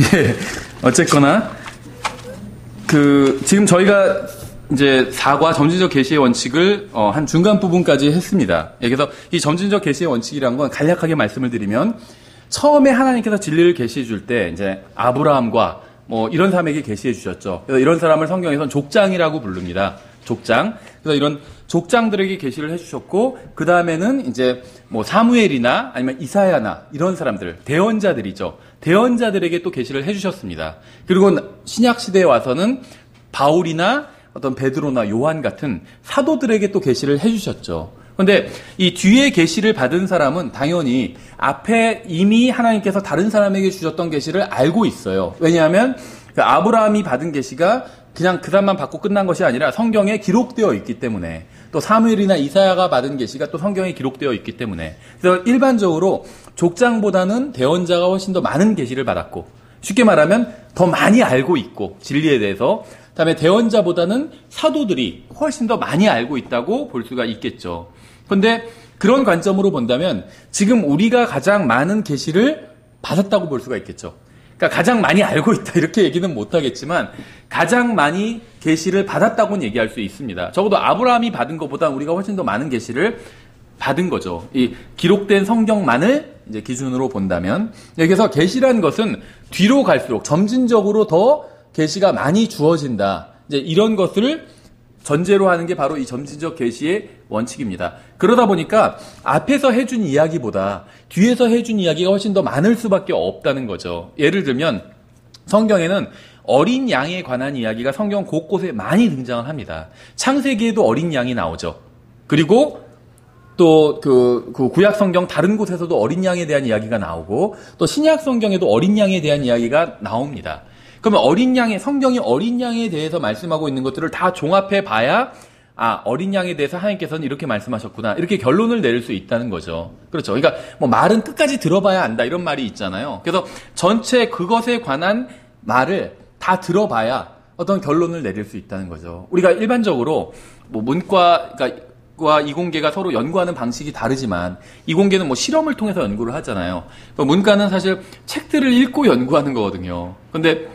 예, 어쨌거나 지금 저희가 이제 4과 점진적 계시의 원칙을 한 중간 부분까지 했습니다. 예, 그래서 이 점진적 계시의 원칙이란 건 간략하게 말씀을 드리면 처음에 하나님께서 진리를 계시해 줄 때 이제 아브라함과 뭐 이런 사람에게 계시해 주셨죠. 그래서 이런 사람을 성경에서는 족장이라고 부릅니다. 족장. 그래서 이런 족장들에게 계시를 해주셨고 그 다음에는 이제 뭐 사무엘이나 아니면 이사야나 이런 사람들 대언자들이죠. 대언자들에게 또 계시를 해주셨습니다. 그리고 신약 시대에 와서는 바울이나 어떤 베드로나 요한 같은 사도들에게 또 계시를 해주셨죠. 그런데 이 뒤에 계시를 받은 사람은 당연히 앞에 이미 하나님께서 다른 사람에게 주셨던 계시를 알고 있어요. 왜냐하면 그 아브라함이 받은 계시가 그냥 그 사람만 받고 끝난 것이 아니라 성경에 기록되어 있기 때문에 또 사무엘이나 이사야가 받은 계시가 또 성경에 기록되어 있기 때문에 그래서 일반적으로 족장보다는 대언자가 훨씬 더 많은 계시를 받았고 쉽게 말하면 더 많이 알고 있고 진리에 대해서 그다음에 대언자보다는 사도들이 훨씬 더 많이 알고 있다고 볼 수가 있겠죠. 그런데 그런 관점으로 본다면 지금 우리가 가장 많은 계시를 받았다고 볼 수가 있겠죠. 그러니까 가장 많이 알고 있다 이렇게 얘기는 못하겠지만 가장 많이 계시를 받았다고는 얘기할 수 있습니다. 적어도 아브라함이 받은 것보다 우리가 훨씬 더 많은 계시를 받은 거죠. 이 기록된 성경만을 이제 기준으로 본다면 여기서 계시란 것은 뒤로 갈수록 점진적으로 더 계시가 많이 주어진다. 이제 이런 것을 전제로 하는 게 바로 이 점진적 계시의 원칙입니다. 그러다 보니까 앞에서 해준 이야기보다 뒤에서 해준 이야기가 훨씬 더 많을 수밖에 없다는 거죠. 예를 들면 성경에는 어린 양에 관한 이야기가 성경 곳곳에 많이 등장을 합니다. 창세기에도 어린 양이 나오죠. 그리고 또 그 구약 성경 다른 곳에서도 어린 양에 대한 이야기가 나오고 또 신약 성경에도 어린 양에 대한 이야기가 나옵니다. 그러면 성경이 어린 양에 대해서 말씀하고 있는 것들을 다 종합해 봐야 어린 양에 대해서 하나님께서는 이렇게 말씀하셨구나. 이렇게 결론을 내릴 수 있다는 거죠. 그렇죠. 그러니까 뭐 말은 끝까지 들어봐야 안다. 이런 말이 있잖아요. 그래서 전체 그것에 관한 말을 다 들어봐야 어떤 결론을 내릴 수 있다는 거죠. 우리가 일반적으로 뭐 문과와 이공계가 서로 연구하는 방식이 다르지만 이공계는 뭐 실험을 통해서 연구를 하잖아요. 문과는 사실 책들을 읽고 연구하는 거거든요. 근데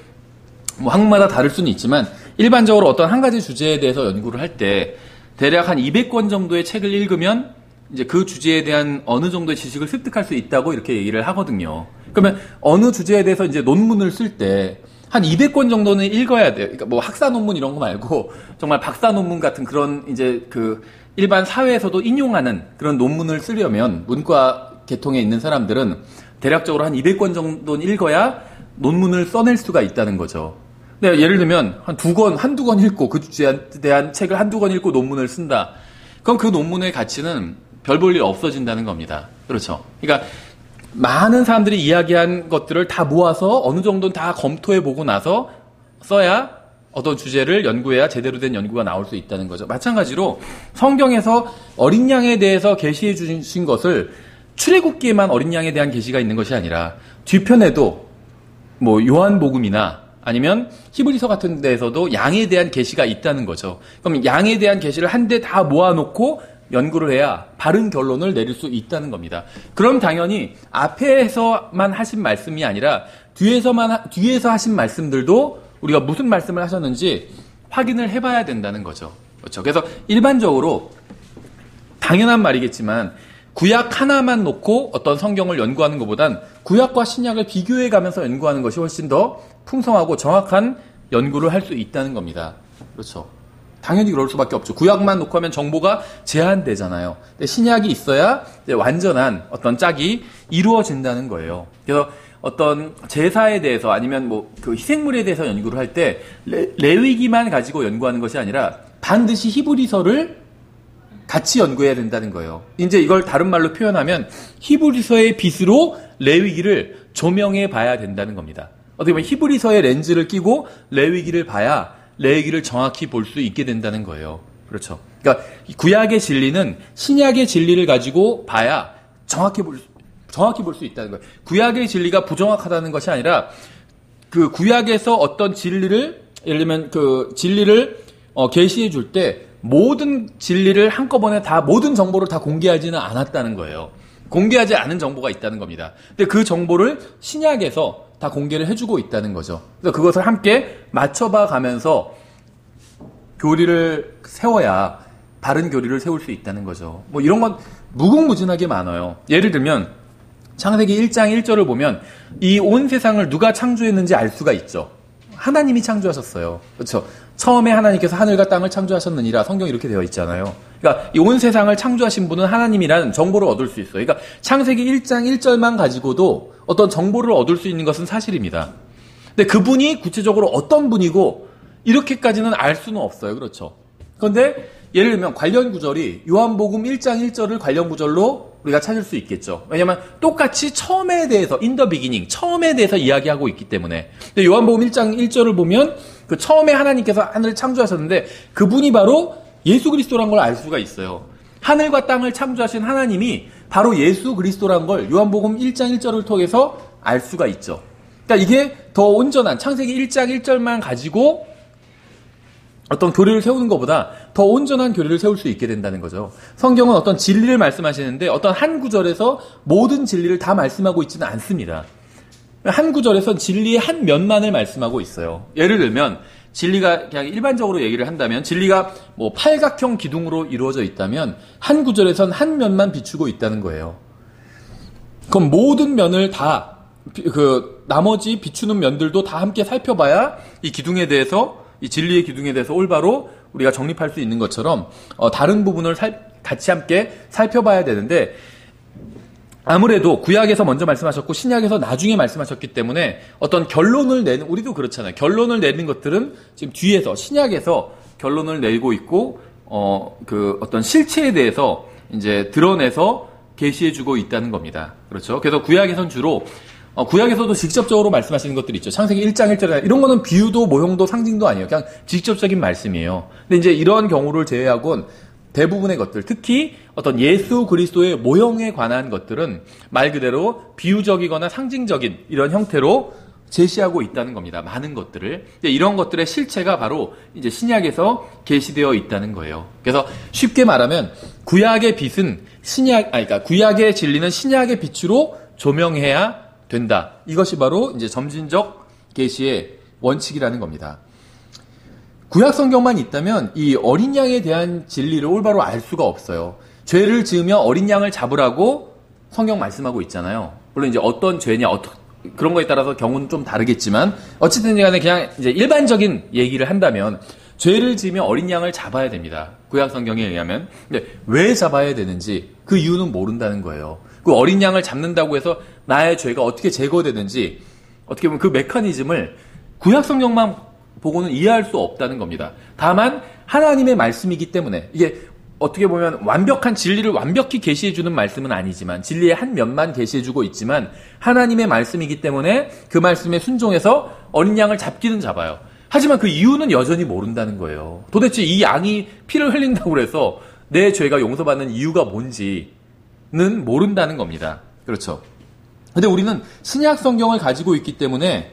뭐 학마다 다를 수는 있지만 일반적으로 어떤 한 가지 주제에 대해서 연구를 할 때 대략 한 200권 정도의 책을 읽으면 이제 그 주제에 대한 어느 정도의 지식을 습득할 수 있다고 이렇게 얘기를 하거든요. 그러면 어느 주제에 대해서 이제 논문을 쓸 때 한 200권 정도는 읽어야 돼요. 그러니까 뭐 학사 논문 이런 거 말고 정말 박사 논문 같은 그런 이제 그 일반 사회에서도 인용하는 그런 논문을 쓰려면 문과 계통에 있는 사람들은 대략적으로 한 200권 정도는 읽어야 논문을 써낼 수가 있다는 거죠. 네, 예를 들면 한두 권 읽고 그 주제에 대한 책을 한두 권 읽고 논문을 쓴다. 그럼 그 논문의 가치는 별 볼 일 없어진다는 겁니다. 그렇죠. 그러니까 많은 사람들이 이야기한 것들을 다 모아서 어느 정도는 다 검토해 보고 나서 써야 어떤 주제를 연구해야 제대로 된 연구가 나올 수 있다는 거죠. 마찬가지로 성경에서 어린 양에 대해서 계시해 주신 것을 출애굽기에만 어린 양에 대한 계시가 있는 것이 아니라 뒤편에도 뭐 요한복음이나 아니면 히브리서 같은 데에서도 양에 대한 계시가 있다는 거죠. 그럼 양에 대한 계시를 한데 다 모아놓고 연구를 해야 바른 결론을 내릴 수 있다는 겁니다. 그럼 당연히 앞에서만 하신 말씀이 아니라 뒤에서 하신 말씀들도 우리가 무슨 말씀을 하셨는지 확인을 해봐야 된다는 거죠. 그렇죠. 그래서 일반적으로 당연한 말이겠지만 구약 하나만 놓고 어떤 성경을 연구하는 것보단 구약과 신약을 비교해 가면서 연구하는 것이 훨씬 더 풍성하고 정확한 연구를 할 수 있다는 겁니다. 그렇죠. 당연히 그럴 수밖에 없죠. 구약만 놓고 하면 정보가 제한되잖아요. 근데 신약이 있어야 이제 완전한 어떤 짝이 이루어진다는 거예요. 그래서 어떤 제사에 대해서 아니면 뭐 그 희생물에 대해서 연구를 할 때 레위기만 가지고 연구하는 것이 아니라 반드시 히브리서를 같이 연구해야 된다는 거예요. 이제 이걸 다른 말로 표현하면 히브리서의 빛으로 레위기를 조명해 봐야 된다는 겁니다. 어떻게 보면 히브리서의 렌즈를 끼고 레위기를 봐야 레위기를 정확히 볼 수 있게 된다는 거예요. 그렇죠. 그러니까 구약의 진리는 신약의 진리를 가지고 봐야 정확히 볼 수 있다는 거예요. 구약의 진리가 부정확하다는 것이 아니라 그 구약에서 어떤 진리를 예를 들면 그 진리를 계시해 줄 때 모든 진리를 한꺼번에 다 모든 정보를 다 공개하지는 않았다는 거예요. 공개하지 않은 정보가 있다는 겁니다. 근데 그 정보를 신약에서 다 공개를 해주고 있다는 거죠. 그래서 그것을 함께 맞춰봐 가면서 교리를 세워야 바른 교리를 세울 수 있다는 거죠. 뭐 이런 건 무궁무진하게 많아요. 예를 들면 창세기 1장 1절을 보면 이 온 세상을 누가 창조했는지 알 수가 있죠. 하나님이 창조하셨어요. 그렇죠? 처음에 하나님께서 하늘과 땅을 창조하셨느니라 성경이 이렇게 되어 있잖아요. 그러니까 이 온 세상을 창조하신 분은 하나님이라는 정보를 얻을 수 있어요. 그러니까 창세기 1장 1절만 가지고도 어떤 정보를 얻을 수 있는 것은 사실입니다. 근데 그분이 구체적으로 어떤 분이고 이렇게까지는 알 수는 없어요. 그렇죠? 그런데 예를 들면 관련 구절이 요한복음 1장 1절을 관련 구절로 우리가 찾을 수 있겠죠. 왜냐하면 똑같이 처음에 대해서 in the beginning, 처음에 대해서 이야기하고 있기 때문에. 근데 요한복음 1장 1절을 보면 그 처음에 하나님께서 하늘을 창조하셨는데 그분이 바로 예수 그리스도란 걸 알 수가 있어요. 하늘과 땅을 창조하신 하나님이 바로 예수 그리스도란 걸 요한복음 1장 1절을 통해서 알 수가 있죠. 그러니까 이게 더 온전한 창세기 1장 1절만 가지고 어떤 교리를 세우는 것보다 더 온전한 교리를 세울 수 있게 된다는 거죠. 성경은 어떤 진리를 말씀하시는데 어떤 한 구절에서 모든 진리를 다 말씀하고 있지는 않습니다. 한 구절에선 진리의 한 면만을 말씀하고 있어요. 예를 들면 진리가 그냥 일반적으로 얘기를 한다면 진리가 뭐 팔각형 기둥으로 이루어져 있다면 한 구절에선 한 면만 비추고 있다는 거예요. 그럼 모든 면을 다 나머지 비추는 면들도 다 함께 살펴봐야 이 기둥에 대해서 이 진리의 기둥에 대해서 올바로 우리가 정립할 수 있는 것처럼 다른 부분을 같이 함께 살펴봐야 되는데 아무래도 구약에서 먼저 말씀하셨고 신약에서 나중에 말씀하셨기 때문에 어떤 결론을 내는 우리도 그렇잖아요. 결론을 내는 것들은 지금 뒤에서 신약에서 결론을 내고 있고 어떤 실체에 대해서 이제 드러내서 계시해주고 있다는 겁니다. 그렇죠? 그래서 구약에선 주로 구약에서도 직접적으로 말씀하시는 것들이 있죠. 창세기 1장 1절에 이런 거는 비유도 모형도 상징도 아니에요. 그냥 직접적인 말씀이에요. 근데 이제 이런 경우를 제외하고는 대부분의 것들, 특히 어떤 예수 그리스도의 모형에 관한 것들은 말 그대로 비유적이거나 상징적인 이런 형태로 제시하고 있다는 겁니다. 많은 것들을. 이런 것들의 실체가 바로 이제 신약에서 계시되어 있다는 거예요. 그래서 쉽게 말하면 구약의 빛은 그러니까 구약의 진리는 신약의 빛으로 조명해야 된다. 이것이 바로 이제 점진적 계시의 원칙이라는 겁니다. 구약 성경만 있다면 이 어린 양에 대한 진리를 올바로 알 수가 없어요. 죄를 지으며 어린 양을 잡으라고 성경 말씀하고 있잖아요. 물론 이제 어떤 죄냐, 그런 거에 따라서 경우는 좀 다르겠지만 어쨌든 간에 그냥 이제 일반적인 얘기를 한다면 죄를 지으며 어린 양을 잡아야 됩니다. 구약 성경에 의하면. 근데 왜 잡아야 되는지 그 이유는 모른다는 거예요. 그 어린 양을 잡는다고 해서 나의 죄가 어떻게 제거되는지 어떻게 보면 그 메커니즘을 구약 성경만 보고는 이해할 수 없다는 겁니다. 다만 하나님의 말씀이기 때문에 이게 어떻게 보면 완벽한 진리를 완벽히 계시해주는 말씀은 아니지만 진리의 한 면만 계시해주고 있지만 하나님의 말씀이기 때문에 그 말씀에 순종해서 어린 양을 잡기는 잡아요. 하지만 그 이유는 여전히 모른다는 거예요. 도대체 이 양이 피를 흘린다고 해서 내 죄가 용서받는 이유가 뭔지는 모른다는 겁니다. 그렇죠. 근데 우리는 신약 성경을 가지고 있기 때문에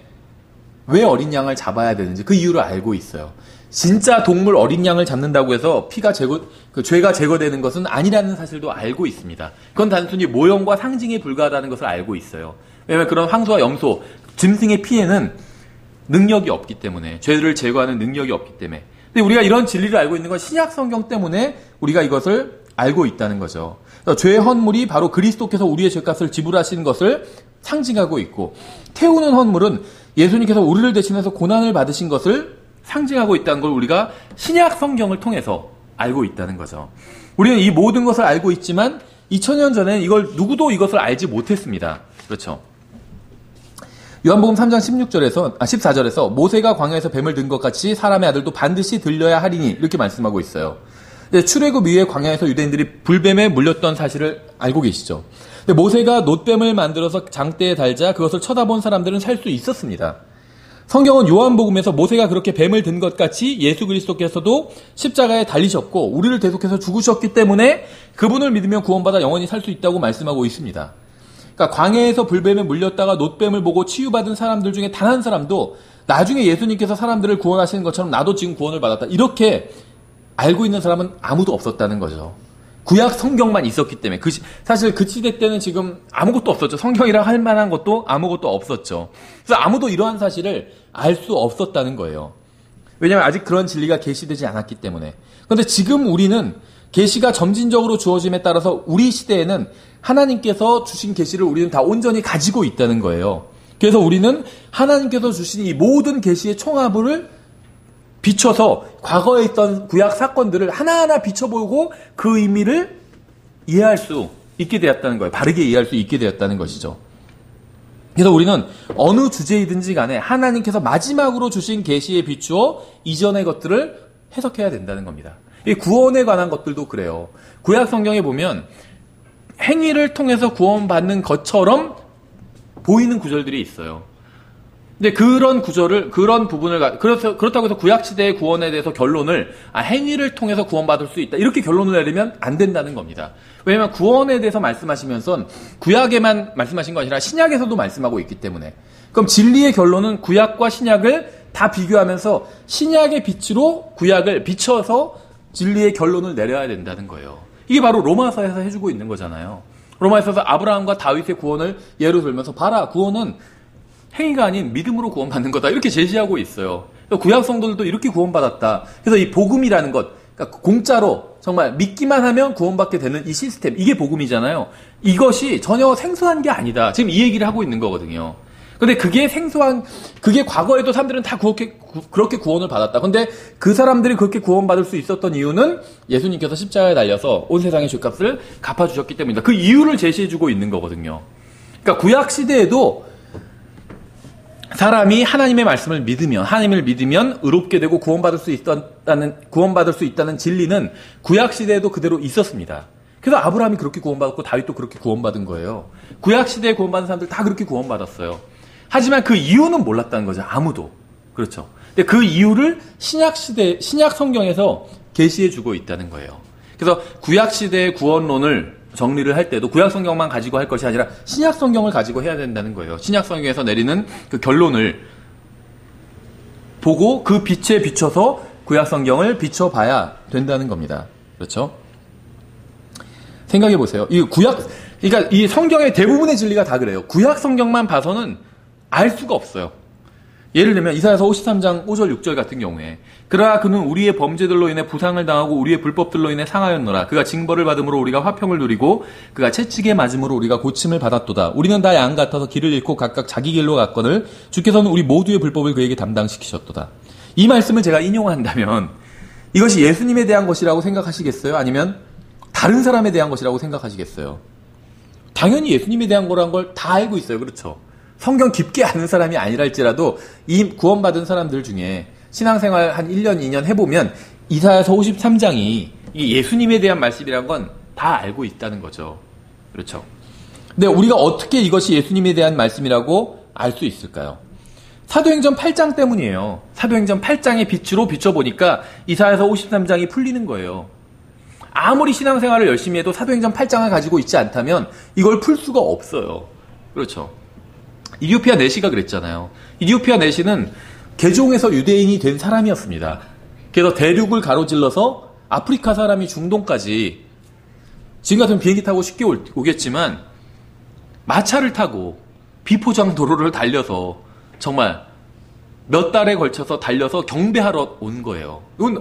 왜 어린 양을 잡아야 되는지 그 이유를 알고 있어요. 진짜 동물 어린 양을 잡는다고 해서 죄가 제거되는 것은 아니라는 사실도 알고 있습니다. 그건 단순히 모형과 상징에 불과하다는 것을 알고 있어요. 왜냐하면 그런 황소와 염소, 짐승의 피에는 능력이 없기 때문에, 죄를 제거하는 능력이 없기 때문에. 근데 우리가 이런 진리를 알고 있는 건 신약 성경 때문에 우리가 이것을 알고 있다는 거죠. 죄의 헌물이 바로 그리스도께서 우리의 죄값을 지불하신 것을 상징하고 있고, 태우는 헌물은 예수님께서 우리를 대신해서 고난을 받으신 것을 상징하고 있다는 걸 우리가 신약 성경을 통해서 알고 있다는 거죠. 우리는 이 모든 것을 알고 있지만 2000년 전에는 누구도 이것을 알지 못했습니다. 그렇죠. 요한복음 3장 14절에서 모세가 광야에서 뱀을 든 것 같이 사람의 아들도 반드시 들려야 하리니 이렇게 말씀하고 있어요. 출애굽 이후에 광야에서 유대인들이 불뱀에 물렸던 사실을 알고 계시죠. 근데 모세가 놋뱀을 만들어서 장대에 달자 그것을 쳐다본 사람들은 살 수 있었습니다. 성경은 요한복음에서 모세가 그렇게 뱀을 든 것 같이 예수 그리스도께서도 십자가에 달리셨고 우리를 대속해서 죽으셨기 때문에 그분을 믿으면 구원받아 영원히 살 수 있다고 말씀하고 있습니다. 그러니까 광야에서 불뱀에 물렸다가 놋뱀을 보고 치유받은 사람들 중에 단 한 사람도 나중에 예수님께서 사람들을 구원하시는 것처럼 나도 지금 구원을 받았다 이렇게 알고 있는 사람은 아무도 없었다는 거죠. 구약 성경만 있었기 때문에 사실 그 시대 때는 지금 아무것도 없었죠. 성경이라 할 만한 것도 아무것도 없었죠. 그래서 아무도 이러한 사실을 알 수 없었다는 거예요. 왜냐하면 아직 그런 진리가 계시되지 않았기 때문에. 그런데 지금 우리는 계시가 점진적으로 주어짐에 따라서 우리 시대에는 하나님께서 주신 계시를 우리는 다 온전히 가지고 있다는 거예요. 그래서 우리는 하나님께서 주신 이 모든 계시의 총합을 비춰서 과거에 있던 구약 사건들을 하나하나 비춰보고 그 의미를 이해할 수 있게 되었다는 거예요. 바르게 이해할 수 있게 되었다는 것이죠. 그래서 우리는 어느 주제이든지 간에 하나님께서 마지막으로 주신 계시에 비추어 이전의 것들을 해석해야 된다는 겁니다. 이 구원에 관한 것들도 그래요. 구약 성경에 보면 행위를 통해서 구원받는 것처럼 보이는 구절들이 있어요. 근데 그런 부분을, 그렇다고 해서 구약시대의 구원에 대해서 결론을, 행위를 통해서 구원받을 수 있다. 이렇게 결론을 내리면 안 된다는 겁니다. 왜냐면 구원에 대해서 말씀하시면서 구약에만 말씀하신 거 아니라 신약에서도 말씀하고 있기 때문에. 그럼 진리의 결론은 구약과 신약을 다 비교하면서 신약의 빛으로 구약을 비춰서 진리의 결론을 내려야 된다는 거예요. 이게 바로 로마서에서 해주고 있는 거잖아요. 로마서에서 아브라함과 다윗의 구원을 예로 들면서 봐라, 구원은 행위가 아닌 믿음으로 구원받는 거다. 이렇게 제시하고 있어요. 구약 성도들도 이렇게 구원받았다. 그래서 이 복음이라는 것, 그러니까 공짜로 정말 믿기만 하면 구원받게 되는 이 시스템, 이게 복음이잖아요. 이것이 전혀 생소한 게 아니다. 지금 이 얘기를 하고 있는 거거든요. 근데 그게 그게 과거에도 사람들은 다 그렇게 구원을 받았다. 근데 그 사람들이 그렇게 구원받을 수 있었던 이유는 예수님께서 십자가에 달려서 온 세상의 죄값을 갚아주셨기 때문이다. 그 이유를 제시해주고 있는 거거든요. 그러니까 구약 시대에도 사람이 하나님의 말씀을 믿으면, 하나님을 믿으면 의롭게 되고 구원받을 수 있다는 진리는 구약 시대에도 그대로 있었습니다. 그래서 아브라함이 그렇게 구원받았고 다윗도 그렇게 구원받은 거예요. 구약 시대에 구원받은 사람들 다 그렇게 구원받았어요. 하지만 그 이유는 몰랐다는 거죠. 아무도. 그렇죠. 근데 그 이유를 신약 성경에서 계시해 주고 있다는 거예요. 그래서 구약 시대의 구원론을 정리를 할 때도 구약 성경만 가지고 할 것이 아니라 신약 성경을 가지고 해야 된다는 거예요. 신약 성경에서 내리는 그 결론을 보고 그 빛에 비춰서 구약 성경을 비춰봐야 된다는 겁니다. 그렇죠? 생각해 보세요. 그러니까 이 성경의 대부분의 진리가 다 그래요. 구약 성경만 봐서는 알 수가 없어요. 예를 들면 이사야서 53장 5절 6절 같은 경우에 그러나 그는 우리의 범죄들로 인해 부상을 당하고 우리의 불법들로 인해 상하였노라. 그가 징벌을 받음으로 우리가 화평을 누리고 그가 채찍에 맞음으로 우리가 고침을 받았도다. 우리는 다 양 같아서 길을 잃고 각각 자기 길로 갔거늘 주께서는 우리 모두의 불법을 그에게 담당시키셨도다. 이 말씀을 제가 인용한다면 이것이 예수님에 대한 것이라고 생각하시겠어요? 아니면 다른 사람에 대한 것이라고 생각하시겠어요? 당연히 예수님에 대한 거란 걸 다 알고 있어요. 그렇죠? 성경 깊게 아는 사람이 아니랄지라도 이 구원받은 사람들 중에 신앙생활 한 1년, 2년 해보면 이사야서 53장이 예수님에 대한 말씀이란 건 다 알고 있다는 거죠. 그렇죠? 근데 우리가 어떻게 이것이 예수님에 대한 말씀이라고 알 수 있을까요? 사도행전 8장 때문이에요. 사도행전 8장의 빛으로 비춰보니까 이사야서 53장이 풀리는 거예요. 아무리 신앙생활을 열심히 해도 사도행전 8장을 가지고 있지 않다면 이걸 풀 수가 없어요. 그렇죠? 이디오피아 내시가 그랬잖아요. 이디오피아 내시는 개종에서 유대인이 된 사람이었습니다. 그래서 대륙을 가로질러서 아프리카 사람이 중동까지 지금 같은 비행기 타고 쉽게 오겠지만 마차를 타고 비포장 도로를 달려서 정말 몇 달에 걸쳐서 달려서 경배하러 온 거예요. 이건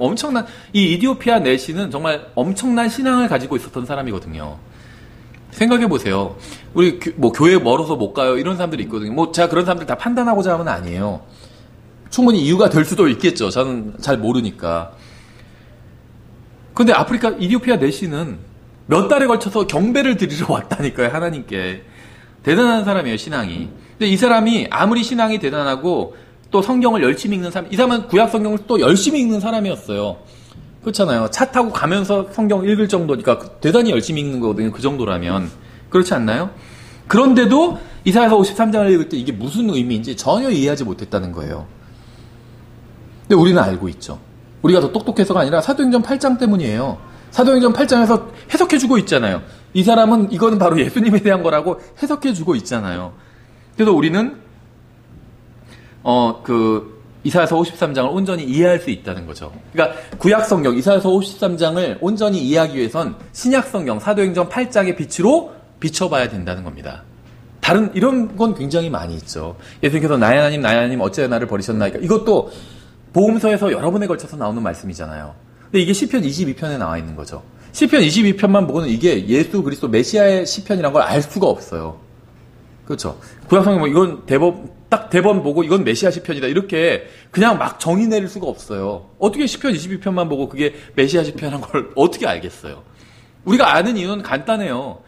이 이디오피아 내시는 정말 엄청난 신앙을 가지고 있었던 사람이거든요. 생각해보세요. 우리 교회 멀어서 못 가요. 이런 사람들이 있거든요. 제가 그런 사람들 다 판단하고자 하면 아니에요. 충분히 이유가 될 수도 있겠죠. 저는 잘 모르니까. 근데 이디오피아 내시는 몇 달에 걸쳐서 경배를 드리러 왔다니까요. 하나님께. 대단한 사람이에요, 신앙이. 근데 이 사람이 아무리 신앙이 대단하고 또 성경을 열심히 읽는 사람, 이 사람은 구약 성경을 또 열심히 읽는 사람이었어요. 그렇잖아요. 차 타고 가면서 성경 읽을 정도니까 대단히 열심히 읽는 거거든요. 그 정도라면. 그렇지 않나요? 그런데도 이사야서 53장을 읽을 때 이게 무슨 의미인지 전혀 이해하지 못했다는 거예요. 근데 우리는 알고 있죠. 우리가 더 똑똑해서가 아니라 사도행전 8장 때문이에요. 사도행전 8장에서 해석해주고 있잖아요. 이 사람은 이거는 바로 예수님에 대한 거라고 해석해주고 있잖아요. 그래서 우리는 이사야서 53장을 온전히 이해할 수 있다는 거죠. 그러니까 구약성경 이사야서 53장을 온전히 이해하기 위해선 신약성경 사도행전 8장의 빛으로 비춰봐야 된다는 겁니다. 다른 이런 건 굉장히 많이 있죠. 예수님께서 나의 하나님 어찌하여 나를 버리셨나이까. 이것도 복음서에서 여러 번에 걸쳐서 나오는 말씀이잖아요. 근데 이게 시편 22편에 나와 있는 거죠. 시편 22편만 보고는 이게 예수 그리스도 메시아의 시편이란 걸 알 수가 없어요. 그렇죠. 구약성경 뭐 이건 대본 보고 이건 메시아 시편이다 이렇게 그냥 막 정의 내릴 수가 없어요. 어떻게 시편 22편만 보고 그게 메시아 시편한 걸 어떻게 알겠어요? 우리가 아는 이유는 간단해요.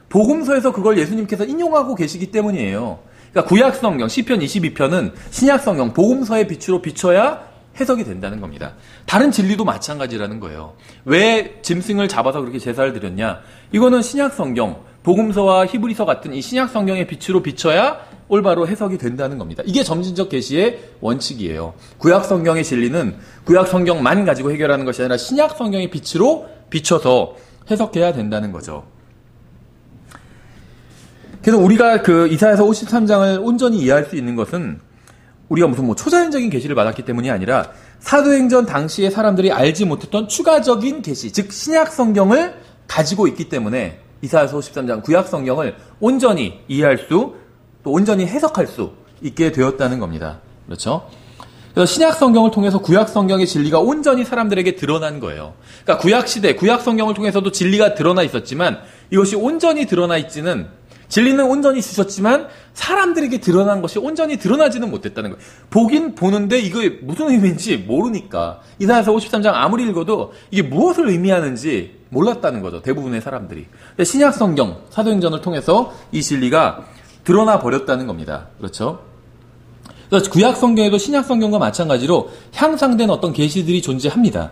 복음서에서 그걸 예수님께서 인용하고 계시기 때문이에요. 그러니까 구약성경 시편 22편은 신약성경 복음서의 빛으로 비춰야 해석이 된다는 겁니다. 다른 진리도 마찬가지라는 거예요. 왜 짐승을 잡아서 그렇게 제사를 드렸냐? 이거는 신약성경 복음서와 히브리서 같은 이 신약성경의 빛으로 비춰야 올바로 해석이 된다는 겁니다. 이게 점진적 계시의 원칙이에요. 구약성경의 진리는 구약성경만 가지고 해결하는 것이 아니라 신약성경의 빛으로 비춰서 해석해야 된다는 거죠. 그래서 우리가 그 이사야서 53장을 온전히 이해할 수 있는 것은 우리가 무슨 뭐 초자연적인 계시를 받았기 때문이 아니라 사도행전 당시의 사람들이 알지 못했던 추가적인 계시, 즉 신약 성경을 가지고 있기 때문에 이사야서 53장 구약 성경을 온전히 이해할 수, 또 온전히 해석할 수 있게 되었다는 겁니다. 그렇죠? 그래서 신약 성경을 통해서 구약 성경의 진리가 온전히 사람들에게 드러난 거예요. 그러니까 구약 시대, 구약 성경을 통해서도 진리가 드러나 있었지만 이것이 온전히 드러나 있지는 진리는 온전히 주셨지만 사람들에게 드러난 것이 온전히 드러나지는 못했다는 거예요. 보긴 보는데 이게 무슨 의미인지 모르니까 이사야서 53장 아무리 읽어도 이게 무엇을 의미하는지 몰랐다는 거죠. 대부분의 사람들이. 신약 성경, 사도행전을 통해서 이 진리가 드러나 버렸다는 겁니다. 그렇죠? 그래서 구약 성경에도 신약 성경과 마찬가지로 향상된 어떤 계시들이 존재합니다.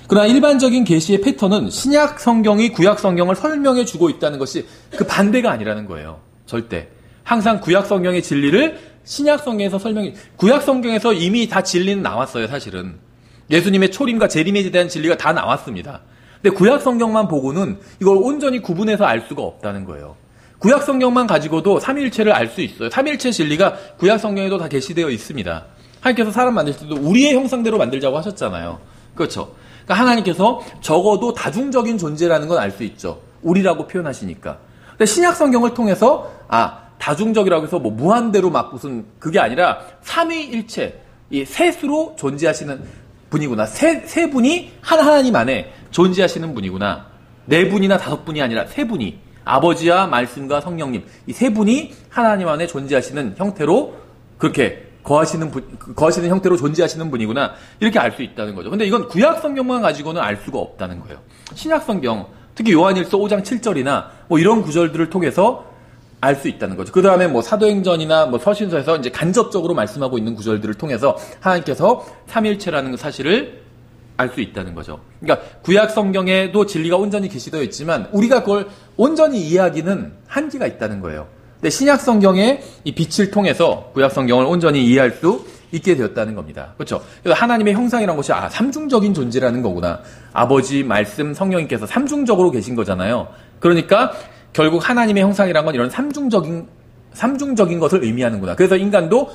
그러나 일반적인 계시의 패턴은 신약 성경이 구약 성경을 설명해 주고 있다는 것이 그 반대가 아니라는 거예요. 절대. 항상 구약 성경의 진리를 신약 성경에서 구약 성경에서 이미 다 진리는 나왔어요, 사실은. 예수님의 초림과 재림에 대한 진리가 다 나왔습니다. 근데 구약 성경만 보고는 이걸 온전히 구분해서 알 수가 없다는 거예요. 구약 성경만 가지고도 삼위일체를 알 수 있어요. 삼위일체 진리가 구약 성경에도 다 게시되어 있습니다. 하나님께서 사람 만들 때도 우리의 형상대로 만들자고 하셨잖아요. 그렇죠? 그러니까 하나님께서 적어도 다중적인 존재라는 건 알 수 있죠. 우리라고 표현하시니까. 근데 신약 성경을 통해서 다중적이라고 해서 뭐 무한대로 막 무슨 그게 아니라 삼위일체, 이 셋으로 존재하시는 분이구나. 세 분이 하나님 안에 존재하시는 분이구나. 네 분이나 다섯 분이 아니라 세 분이 아버지와 말씀과 성령님 이 세 분이 하나님 안에 존재하시는 형태로 그렇게 거하시는 형태로 존재하시는 분이구나. 이렇게 알 수 있다는 거죠. 근데 이건 구약 성경만 가지고는 알 수가 없다는 거예요. 신약 성경, 특히 요한일서 5장 7절이나 뭐 이런 구절들을 통해서 알 수 있다는 거죠. 그 다음에 뭐 사도행전이나 뭐 서신서에서 이제 간접적으로 말씀하고 있는 구절들을 통해서 하나님께서 삼일체라는 사실을 알 수 있다는 거죠. 그러니까 구약 성경에도 진리가 온전히 계시되어 있지만 우리가 그걸 온전히 이해하기는 한계가 있다는 거예요. 근데 신약 성경의 이 빛을 통해서 구약 성경을 온전히 이해할 수 있게 되었다는 겁니다. 그렇죠? 그래서 하나님의 형상이라는 것이 삼중적인 존재라는 거구나. 아버지, 말씀, 성령님께서 삼중적으로 계신 거잖아요. 그러니까 결국 하나님의 형상이라는 건 이런 삼중적인 것을 의미하는구나. 그래서 인간도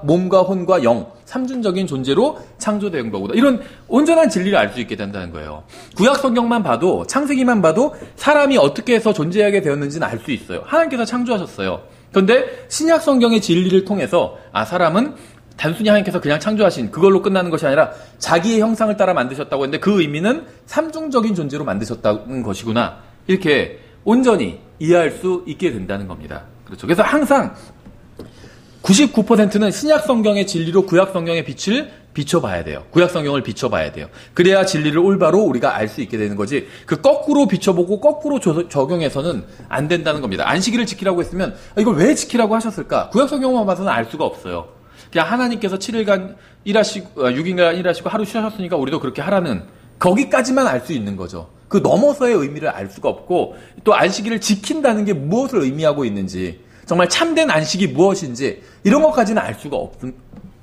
몸과 혼과 영, 삼중적인 존재로 창조된 거구나. 이런 온전한 진리를 알 수 있게 된다는 거예요. 구약 성경만 봐도, 창세기만 봐도 사람이 어떻게 해서 존재하게 되었는지는 알 수 있어요. 하나님께서 창조하셨어요. 그런데 신약 성경의 진리를 통해서 사람은 단순히 하나님께서 그냥 창조하신 그걸로 끝나는 것이 아니라 자기의 형상을 따라 만드셨다고 했는데 그 의미는 삼중적인 존재로 만드셨다는 것이구나. 이렇게 온전히 이해할 수 있게 된다는 겁니다. 그렇죠. 그래서 항상 99%는 신약 성경의 진리로 구약 성경의 빛을 비춰봐야 돼요. 구약 성경을 비춰봐야 돼요. 그래야 진리를 올바로 우리가 알 수 있게 되는 거지. 그 거꾸로 비춰보고 거꾸로 적용해서는 안 된다는 겁니다. 안식일을 지키라고 했으면 이걸 왜 지키라고 하셨을까? 구약 성경만 봐서는 알 수가 없어요. 그냥 하나님께서 7일간 6일간 일하시고 하루 쉬셨으니까 우리도 그렇게 하라는 거기까지만 알 수 있는 거죠. 그 넘어서의 의미를 알 수가 없고 또 안식일을 지킨다는 게 무엇을 의미하고 있는지 정말 참된 안식이 무엇인지 이런 것까지는 알 수가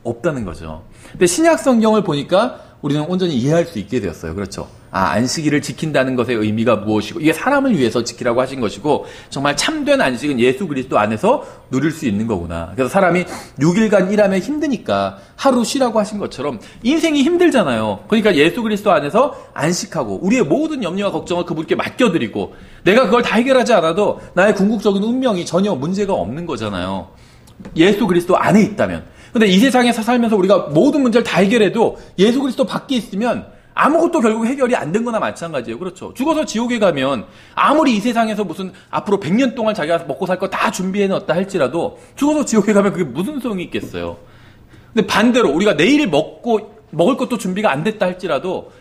없다는 거죠. 근데 신약 성경을 보니까 우리는 온전히 이해할 수 있게 되었어요. 그렇죠? 안식일을 지킨다는 것의 의미가 무엇이고 이게 사람을 위해서 지키라고 하신 것이고 정말 참된 안식은 예수 그리스도 안에서 누릴 수 있는 거구나. 그래서 사람이 6일간 일하면 힘드니까 하루 쉬라고 하신 것처럼 인생이 힘들잖아요. 그러니까 예수 그리스도 안에서 안식하고 우리의 모든 염려와 걱정을 그분께 맡겨드리고 내가 그걸 다 해결하지 않아도 나의 궁극적인 운명이 전혀 문제가 없는 거잖아요. 예수 그리스도 안에 있다면. 근데 이 세상에서 살면서 우리가 모든 문제를 다 해결해도 예수 그리스도 밖에 있으면 아무것도 결국 해결이 안 된 거나 마찬가지예요. 그렇죠. 죽어서 지옥에 가면 아무리 이 세상에서 무슨 앞으로 100년 동안 자기가 먹고 살 거 다 준비해 놨다 할지라도 죽어서 지옥에 가면 그게 무슨 소용이 있겠어요. 근데 반대로 우리가 내일 먹을 것도 준비가 안 됐다 할지라도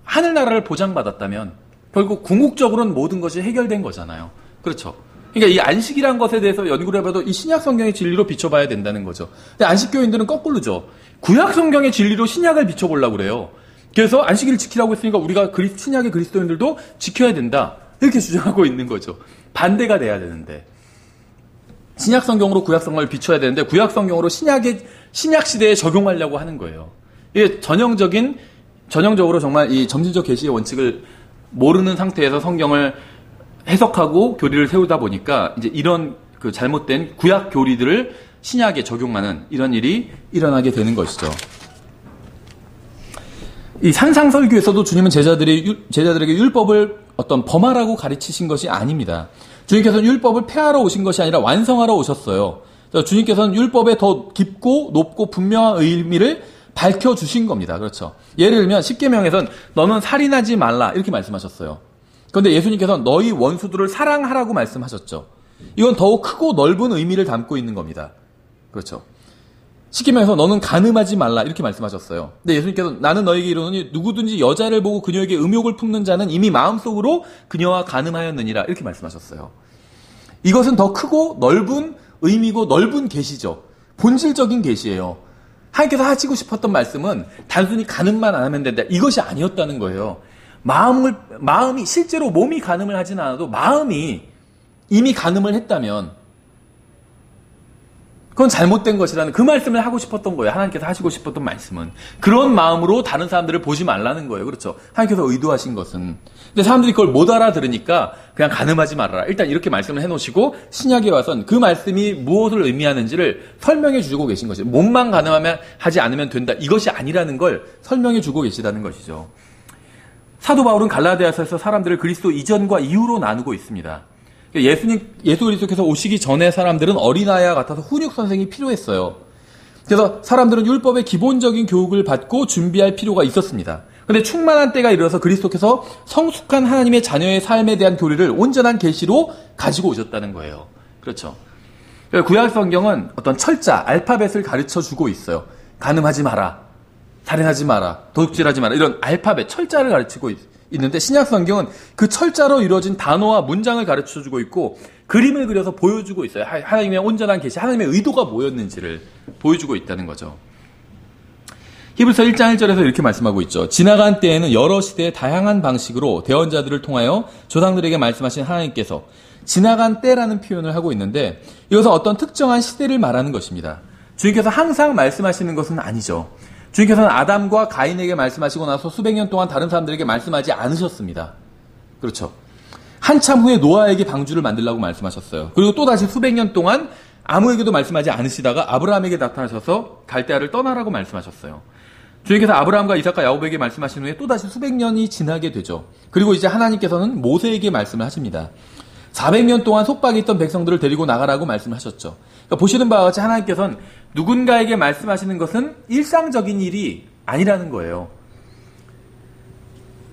하늘나라를 보장받았다면 결국 궁극적으로는 모든 것이 해결된 거잖아요. 그렇죠. 그러니까 이 안식이란 것에 대해서 연구를 해봐도 이 신약 성경의 진리로 비춰봐야 된다는 거죠. 근데 안식교인들은 거꾸로죠. 구약 성경의 진리로 신약을 비춰보려고 그래요. 그래서 안식일을 지키라고 했으니까 우리가 신약의 그리스도인들도 지켜야 된다. 이렇게 주장하고 있는 거죠. 반대가 돼야 되는데. 신약 성경으로 구약 성경을 비춰야 되는데 구약 성경으로 신약 시대에 적용하려고 하는 거예요. 이게 전형적으로 정말 이 점진적 계시의 원칙을 모르는 상태에서 성경을 해석하고 교리를 세우다 보니까 이제 이런 그 잘못된 구약 교리들을 신약에 적용하는 이런 일이 일어나게 되는 것이죠. 이 산상설교에서도 주님은 제자들에게 율법을 어떤 범하라고 가르치신 것이 아닙니다. 주님께서는 율법을 폐하러 오신 것이 아니라 완성하러 오셨어요. 주님께서는 율법의 더 깊고 높고 분명한 의미를 밝혀주신 겁니다. 그렇죠. 예를 들면 십계명에서는 너는 살인하지 말라 이렇게 말씀하셨어요. 그런데 예수님께서는 너희 원수들을 사랑하라고 말씀하셨죠. 이건 더욱 크고 넓은 의미를 담고 있는 겁니다. 그렇죠. 십계명에서 너는 간음하지 말라 이렇게 말씀하셨어요. 근데 예수님께서 나는 너에게 이르노니 누구든지 여자를 보고 그녀에게 음욕을 품는 자는 이미 마음속으로 그녀와 간음하였느니라 이렇게 말씀하셨어요. 이것은 더 크고 넓은 의미고 넓은 계시죠. 본질적인 계시예요. 하나님께서 하시고 싶었던 말씀은 단순히 간음만 안 하면 된다. 이것이 아니었다는 거예요. 마음이 실제로 몸이 간음을 하진 않아도 마음이 이미 간음을 했다면 그건 잘못된 것이라는 그 말씀을 하고 싶었던 거예요. 하나님께서 하시고 싶었던 말씀은. 그런 마음으로 다른 사람들을 보지 말라는 거예요. 그렇죠. 하나님께서 의도하신 것은. 근데 사람들이 그걸 못 알아들으니까 그냥 간음하지 말아라. 일단 이렇게 말씀을 해놓으시고 신약에 와서는 그 말씀이 무엇을 의미하는지를 설명해 주고 계신 것이죠. 몸만 간음하면 하지 않으면 된다. 이것이 아니라는 걸 설명해 주고 계시다는 것이죠. 사도 바울은 갈라디아서에서 사람들을 그리스도 이전과 이후로 나누고 있습니다. 예수 그리스도께서 오시기 전에 사람들은 어린아이와 같아서 훈육 선생이 필요했어요. 그래서 사람들은 율법의 기본적인 교육을 받고 준비할 필요가 있었습니다. 그런데 충만한 때가 이르러서 그리스도께서 성숙한 하나님의 자녀의 삶에 대한 교리를 온전한 계시로 가지고 오셨다는 거예요. 그렇죠. 구약 성경은 어떤 철자, 알파벳을 가르쳐 주고 있어요. 간음하지 마라, 살인하지 마라, 도둑질하지 마라 이런 알파벳, 철자를 가르치고 있는데 신약 성경은 그 철자로 이루어진 단어와 문장을 가르쳐주고 있고 그림을 그려서 보여주고 있어요. 하나님의 온전한 계시, 하나님의 의도가 뭐였는지를 보여주고 있다는 거죠. 히브리서 1장 1절에서 이렇게 말씀하고 있죠. 지나간 때에는 여러 시대의 다양한 방식으로 대언자들을 통하여 조상들에게 말씀하신 하나님께서 지나간 때라는 표현을 하고 있는데 이것은 어떤 특정한 시대를 말하는 것입니다. 주님께서 항상 말씀하시는 것은 아니죠. 주님께서는 아담과 가인에게 말씀하시고 나서 수백 년 동안 다른 사람들에게 말씀하지 않으셨습니다. 그렇죠. 한참 후에 노아에게 방주를 만들라고 말씀하셨어요. 그리고 또다시 수백 년 동안 아무에게도 말씀하지 않으시다가 아브라함에게 나타나셔서 갈대아를 떠나라고 말씀하셨어요. 주님께서 아브라함과 이삭과 야곱에게 말씀하신 후에 또다시 수백 년이 지나게 되죠. 그리고 이제 하나님께서는 모세에게 말씀을 하십니다. 400년 동안 속박에 있던 백성들을 데리고 나가라고 말씀하셨죠. 그러니까 보시는 바와 같이 하나님께서는 누군가에게 말씀하시는 것은 일상적인 일이 아니라는 거예요.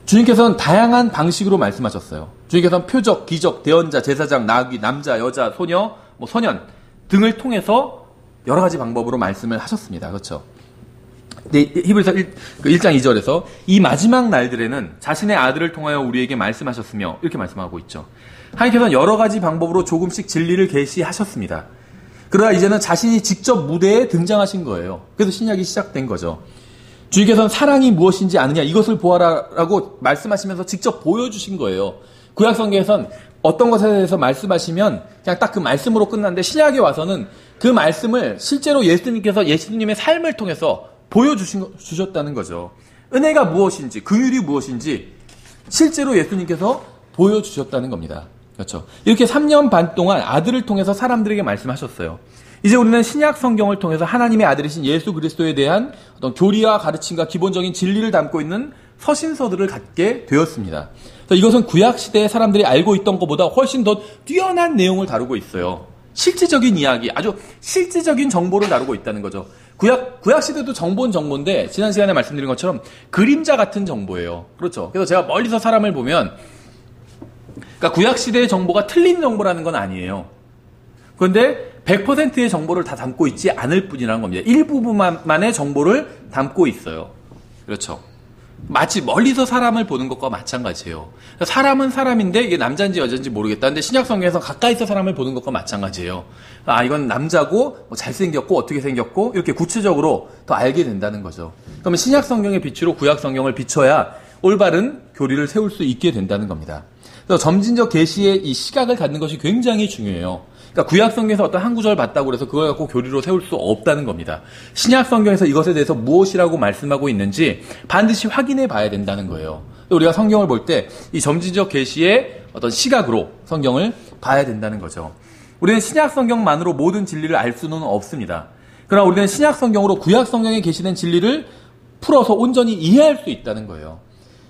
주님께서는 다양한 방식으로 말씀하셨어요. 주님께서는 표적, 기적, 대언자, 제사장, 나귀, 남자, 여자, 소녀, 소년 등을 통해서 여러 가지 방법으로 말씀을 하셨습니다. 그렇죠? 히브리서 1장 2절에서 이 마지막 날들에는 자신의 아들을 통하여 우리에게 말씀하셨으며 이렇게 말씀하고 있죠. 하나님께서는 여러 가지 방법으로 조금씩 진리를 계시하셨습니다. 그러나 이제는 자신이 직접 무대에 등장하신 거예요. 그래서 신약이 시작된 거죠. 주님께서는 사랑이 무엇인지 아느냐 이것을 보아라라고 말씀하시면서 직접 보여주신 거예요. 구약 성경에선 어떤 것에 대해서 말씀하시면 그냥 딱 그 말씀으로 끝났는데 신약에 와서는 그 말씀을 실제로 예수님의 삶을 통해서 보여주셨다는 거죠. 은혜가 무엇인지, 긍휼이 무엇인지 실제로 예수님께서 보여주셨다는 겁니다. 그렇죠. 이렇게 3년 반 동안 아들을 통해서 사람들에게 말씀하셨어요. 이제 우리는 신약 성경을 통해서 하나님의 아들이신 예수 그리스도에 대한 어떤 교리와 가르침과 기본적인 진리를 담고 있는 서신서들을 갖게 되었습니다. 이것은 구약 시대의 사람들이 알고 있던 것보다 훨씬 더 뛰어난 내용을 다루고 있어요. 실질적인 이야기, 아주 실질적인 정보를 다루고 있다는 거죠. 구약 시대도 정보는 정보인데 지난 시간에 말씀드린 것처럼 그림자 같은 정보예요. 그렇죠. 그래서 제가 멀리서 사람을 보면, 그러니까 구약 시대의 정보가 틀린 정보라는 건 아니에요. 그런데 100%의 정보를 다 담고 있지 않을 뿐이라는 겁니다. 일부분만의 정보를 담고 있어요. 그렇죠. 마치 멀리서 사람을 보는 것과 마찬가지예요. 사람은 사람인데 이게 남자인지 여자인지 모르겠다. 근데 신약 성경에서 가까이서 사람을 보는 것과 마찬가지예요. 아, 이건 남자고 뭐 잘생겼고 어떻게 생겼고 이렇게 구체적으로 더 알게 된다는 거죠. 그러면 신약 성경의 빛으로 구약 성경을 비춰야 올바른 교리를 세울 수 있게 된다는 겁니다. 그래서 점진적 계시의 이 시각을 갖는 것이 굉장히 중요해요. 그러니까 구약 성경에서 어떤 한 구절 봤다고 해서 그걸 갖고 교리로 세울 수 없다는 겁니다. 신약 성경에서 이것에 대해서 무엇이라고 말씀하고 있는지 반드시 확인해 봐야 된다는 거예요. 우리가 성경을 볼 때 이 점진적 계시의 어떤 시각으로 성경을 봐야 된다는 거죠. 우리는 신약 성경만으로 모든 진리를 알 수는 없습니다. 그러나 우리는 신약 성경으로 구약 성경에 계시된 진리를 풀어서 온전히 이해할 수 있다는 거예요.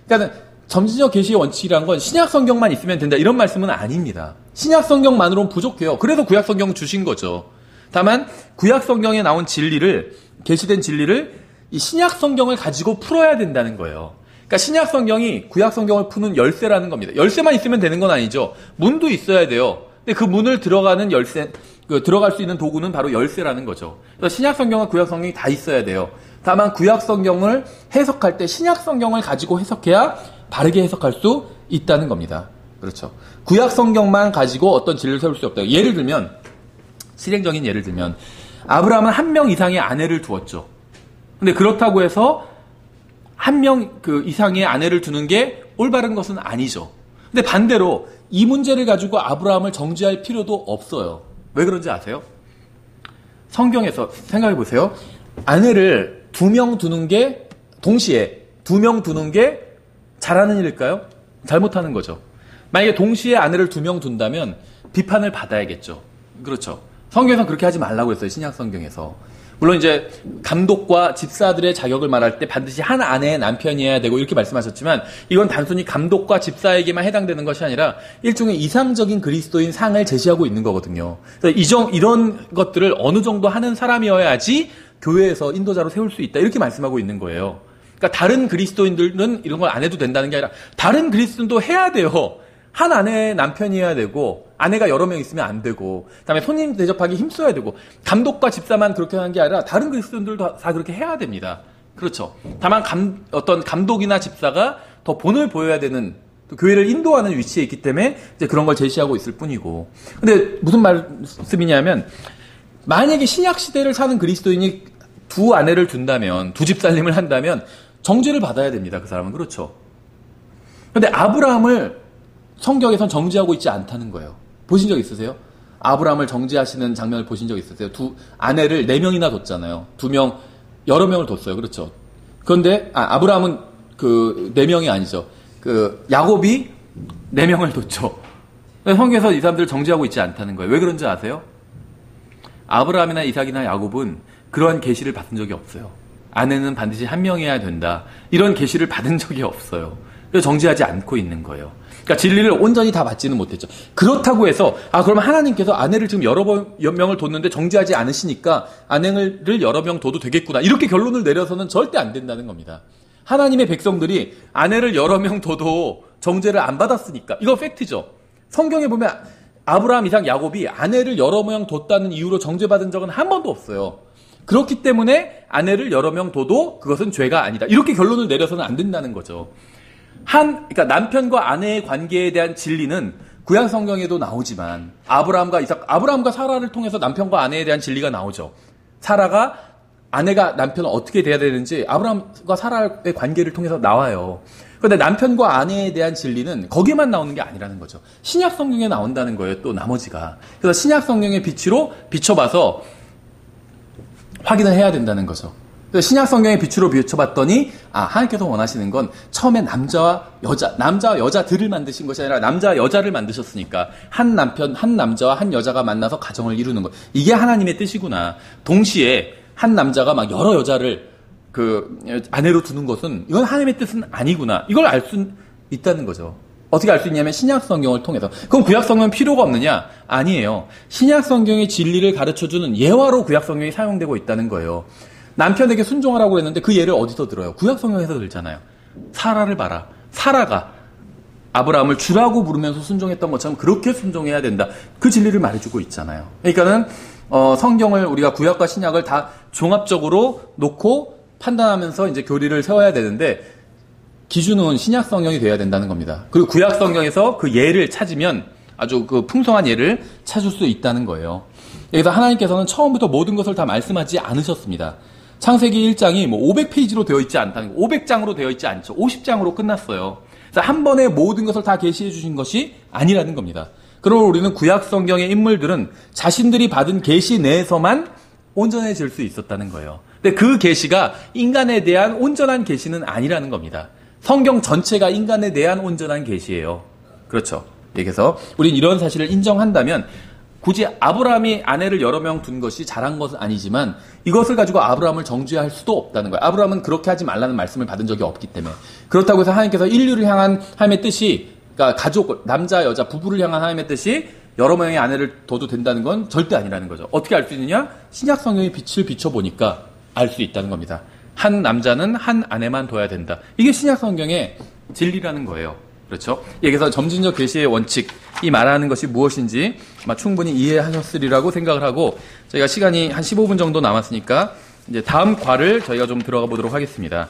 그러니까 점진적 계시의 원칙이란 건 신약 성경만 있으면 된다 이런 말씀은 아닙니다. 신약 성경만으로는 부족해요. 그래서 구약 성경 주신 거죠. 다만 구약 성경에 나온 진리를, 계시된 진리를 이 신약 성경을 가지고 풀어야 된다는 거예요. 그러니까 신약 성경이 구약 성경을 푸는 열쇠라는 겁니다. 열쇠만 있으면 되는 건 아니죠. 문도 있어야 돼요. 근데 그 문을 들어가는 열쇠, 들어갈 수 있는 도구는 바로 열쇠라는 거죠. 그래서 신약 성경과 구약 성경이 다 있어야 돼요. 다만 구약 성경을 해석할 때 신약 성경을 가지고 해석해야 바르게 해석할 수 있다는 겁니다. 그렇죠. 구약 성경만 가지고 어떤 진리를 세울 수 없다. 예를 들면, 실행적인 예를 들면, 아브라함은 한 명 이상의 아내를 두었죠. 근데 그렇다고 해서 한 명 이상의 아내를 두는 게 올바른 것은 아니죠. 근데 반대로 이 문제를 가지고 아브라함을 정죄할 필요도 없어요. 왜 그런지 아세요? 성경에서 생각해 보세요. 아내를 2명 두는 게, 동시에 2명 두는 게 잘하는 일일까요? 잘못하는 거죠. 만약에 동시에 아내를 2명 둔다면 비판을 받아야겠죠. 그렇죠. 성경에서는 그렇게 하지 말라고 했어요. 신약 성경에서. 물론 이제 감독과 집사들의 자격을 말할 때 반드시 한 아내의 남편이어야 되고 이렇게 말씀하셨지만 이건 단순히 감독과 집사에게만 해당되는 것이 아니라 일종의 이상적인 그리스도인 상을 제시하고 있는 거거든요. 그래서 이런 것들을 어느 정도 하는 사람이어야지 교회에서 인도자로 세울 수 있다. 이렇게 말씀하고 있는 거예요. 그러니까 다른 그리스도인들은 이런 걸 안 해도 된다는 게 아니라 다른 그리스도인도 해야 돼요. 한 아내의 남편이어야 되고 아내가 여러 명 있으면 안 되고 그다음에 손님 대접하기 힘써야 되고 감독과 집사만 그렇게 하는 게 아니라 다른 그리스도인들도 다 그렇게 해야 됩니다. 그렇죠. 다만 어떤 감독이나 집사가 더 본을 보여야 되는 또 교회를 인도하는 위치에 있기 때문에 이제 그런 걸 제시하고 있을 뿐이고. 근데 무슨 말씀이냐면 만약에 신약 시대를 사는 그리스도인이 2 아내를 둔다면 2 집살림을 한다면 정죄를 받아야 됩니다. 그 사람은. 그렇죠. 근데 아브라함을 성경에선 정죄하고 있지 않다는 거예요. 보신 적 있으세요? 아브라함을 정죄하시는 장면을 보신 적 있으세요? 2 아내를 4명이나 뒀잖아요. 2명, 여러 명을 뒀어요. 그렇죠. 그런데 아브라함은 4명이 아니죠. 야곱이 4명을 뒀죠. 성경에서 이 사람들을 정죄하고 있지 않다는 거예요. 왜 그런지 아세요? 아브라함이나 이삭이나 야곱은 그러한 계시를 받은 적이 없어요. 아내는 반드시 1명이어야 된다. 이런 계시를 받은 적이 없어요. 그래서 정죄하지 않고 있는 거예요. 그러니까 진리를 온전히 다 받지는 못했죠. 그렇다고 해서 그럼 하나님께서 아내를 지금 여러 명을 뒀는데 정죄하지 않으시니까 아내를 여러 명 둬도 되겠구나. 이렇게 결론을 내려서는 절대 안 된다는 겁니다. 하나님의 백성들이 아내를 여러 명 둬도 정죄를 안 받았으니까. 이거 팩트죠. 성경에 보면 아브라함, 이삭, 야곱이 아내를 여러 명 뒀다는 이유로 정죄받은 적은 한 번도 없어요. 그렇기 때문에 아내를 여러 명 둬도 그것은 죄가 아니다. 이렇게 결론을 내려서는 안 된다는 거죠. 그러니까 남편과 아내의 관계에 대한 진리는 구약 성경에도 나오지만 아브라함과 사라를 통해서 남편과 아내에 대한 진리가 나오죠. 아내가 남편을 어떻게 대해야 되는지 아브라함과 사라의 관계를 통해서 나와요. 그런데 남편과 아내에 대한 진리는 거기에만 나오는 게 아니라는 거죠. 신약 성경에 나온다는 거예요. 또 나머지가. 그래서 신약 성경의 빛으로 비춰봐서 확인을 해야 된다는 거죠. 그래서 신약 성경의 빛으로 비춰봤더니 하나님께서 원하시는 건 처음에 남자와 여자들을 만드신 것이 아니라 남자와 여자를 만드셨으니까 한 남편, 한 남자와 한 여자가 만나서 가정을 이루는 것. 이게 하나님의 뜻이구나. 동시에 한 남자가 막 여러 여자를 아내로 두는 것은 이건 하나님의 뜻은 아니구나. 이걸 알 수 있다는 거죠. 어떻게 알 수 있냐면 신약 성경을 통해서. 그럼 구약 성경은 필요가 없느냐? 아니에요. 신약 성경의 진리를 가르쳐주는 예화로 구약 성경이 사용되고 있다는 거예요. 남편에게 순종하라고 했는데 그 예를 어디서 들어요? 구약 성경에서 들잖아요. 사라를 봐라. 사라가 아브라함을 주라고 부르면서 순종했던 것처럼 그렇게 순종해야 된다. 그 진리를 말해주고 있잖아요. 그러니까는 성경을 우리가 구약과 신약을 다 종합적으로 놓고 판단하면서 이제 교리를 세워야 되는데 기준은 신약 성경이 돼야 된다는 겁니다. 그리고 구약 성경에서 그 예를 찾으면 아주 그 풍성한 예를 찾을 수 있다는 거예요. 그래서 하나님께서는 처음부터 모든 것을 다 말씀하지 않으셨습니다. 창세기 1장이 500페이지로 되어 있지 않다는 거, 500장으로 되어 있지 않죠. 50장으로 끝났어요. 그래서 한 번에 모든 것을 다 계시해 주신 것이 아니라는 겁니다. 그러므로 우리는 구약 성경의 인물들은 자신들이 받은 계시 내에서만 온전해질 수 있었다는 거예요. 근데 그 계시가 인간에 대한 온전한 계시는 아니라는 겁니다. 성경 전체가 인간에 대한 온전한 계시예요. 그렇죠. 그래서 우리는 이런 사실을 인정한다면 굳이 아브라함이 아내를 여러 명 둔 것이 잘한 것은 아니지만 이것을 가지고 아브라함을 정죄할 수도 없다는 거예요. 아브라함은 그렇게 하지 말라는 말씀을 받은 적이 없기 때문에. 그렇다고 해서 하나님께서 인류를 향한 하나님의 뜻이, 그러니까 가족, 남자, 여자, 부부를 향한 하나님의 뜻이 여러 명의 아내를 둬도 된다는 건 절대 아니라는 거죠. 어떻게 알 수 있느냐? 신약 성경의 빛을 비춰보니까 알 수 있다는 겁니다. 한 남자는 한 아내만 둬야 된다. 이게 신약 성경의 진리라는 거예요. 그렇죠? 여기서 점진적 계시의 원칙이 말하는 것이 무엇인지 아마 충분히 이해하셨으리라고 생각을 하고, 저희가 시간이 한 15분 정도 남았으니까 이제 다음 과를 저희가 좀 들어가 보도록 하겠습니다.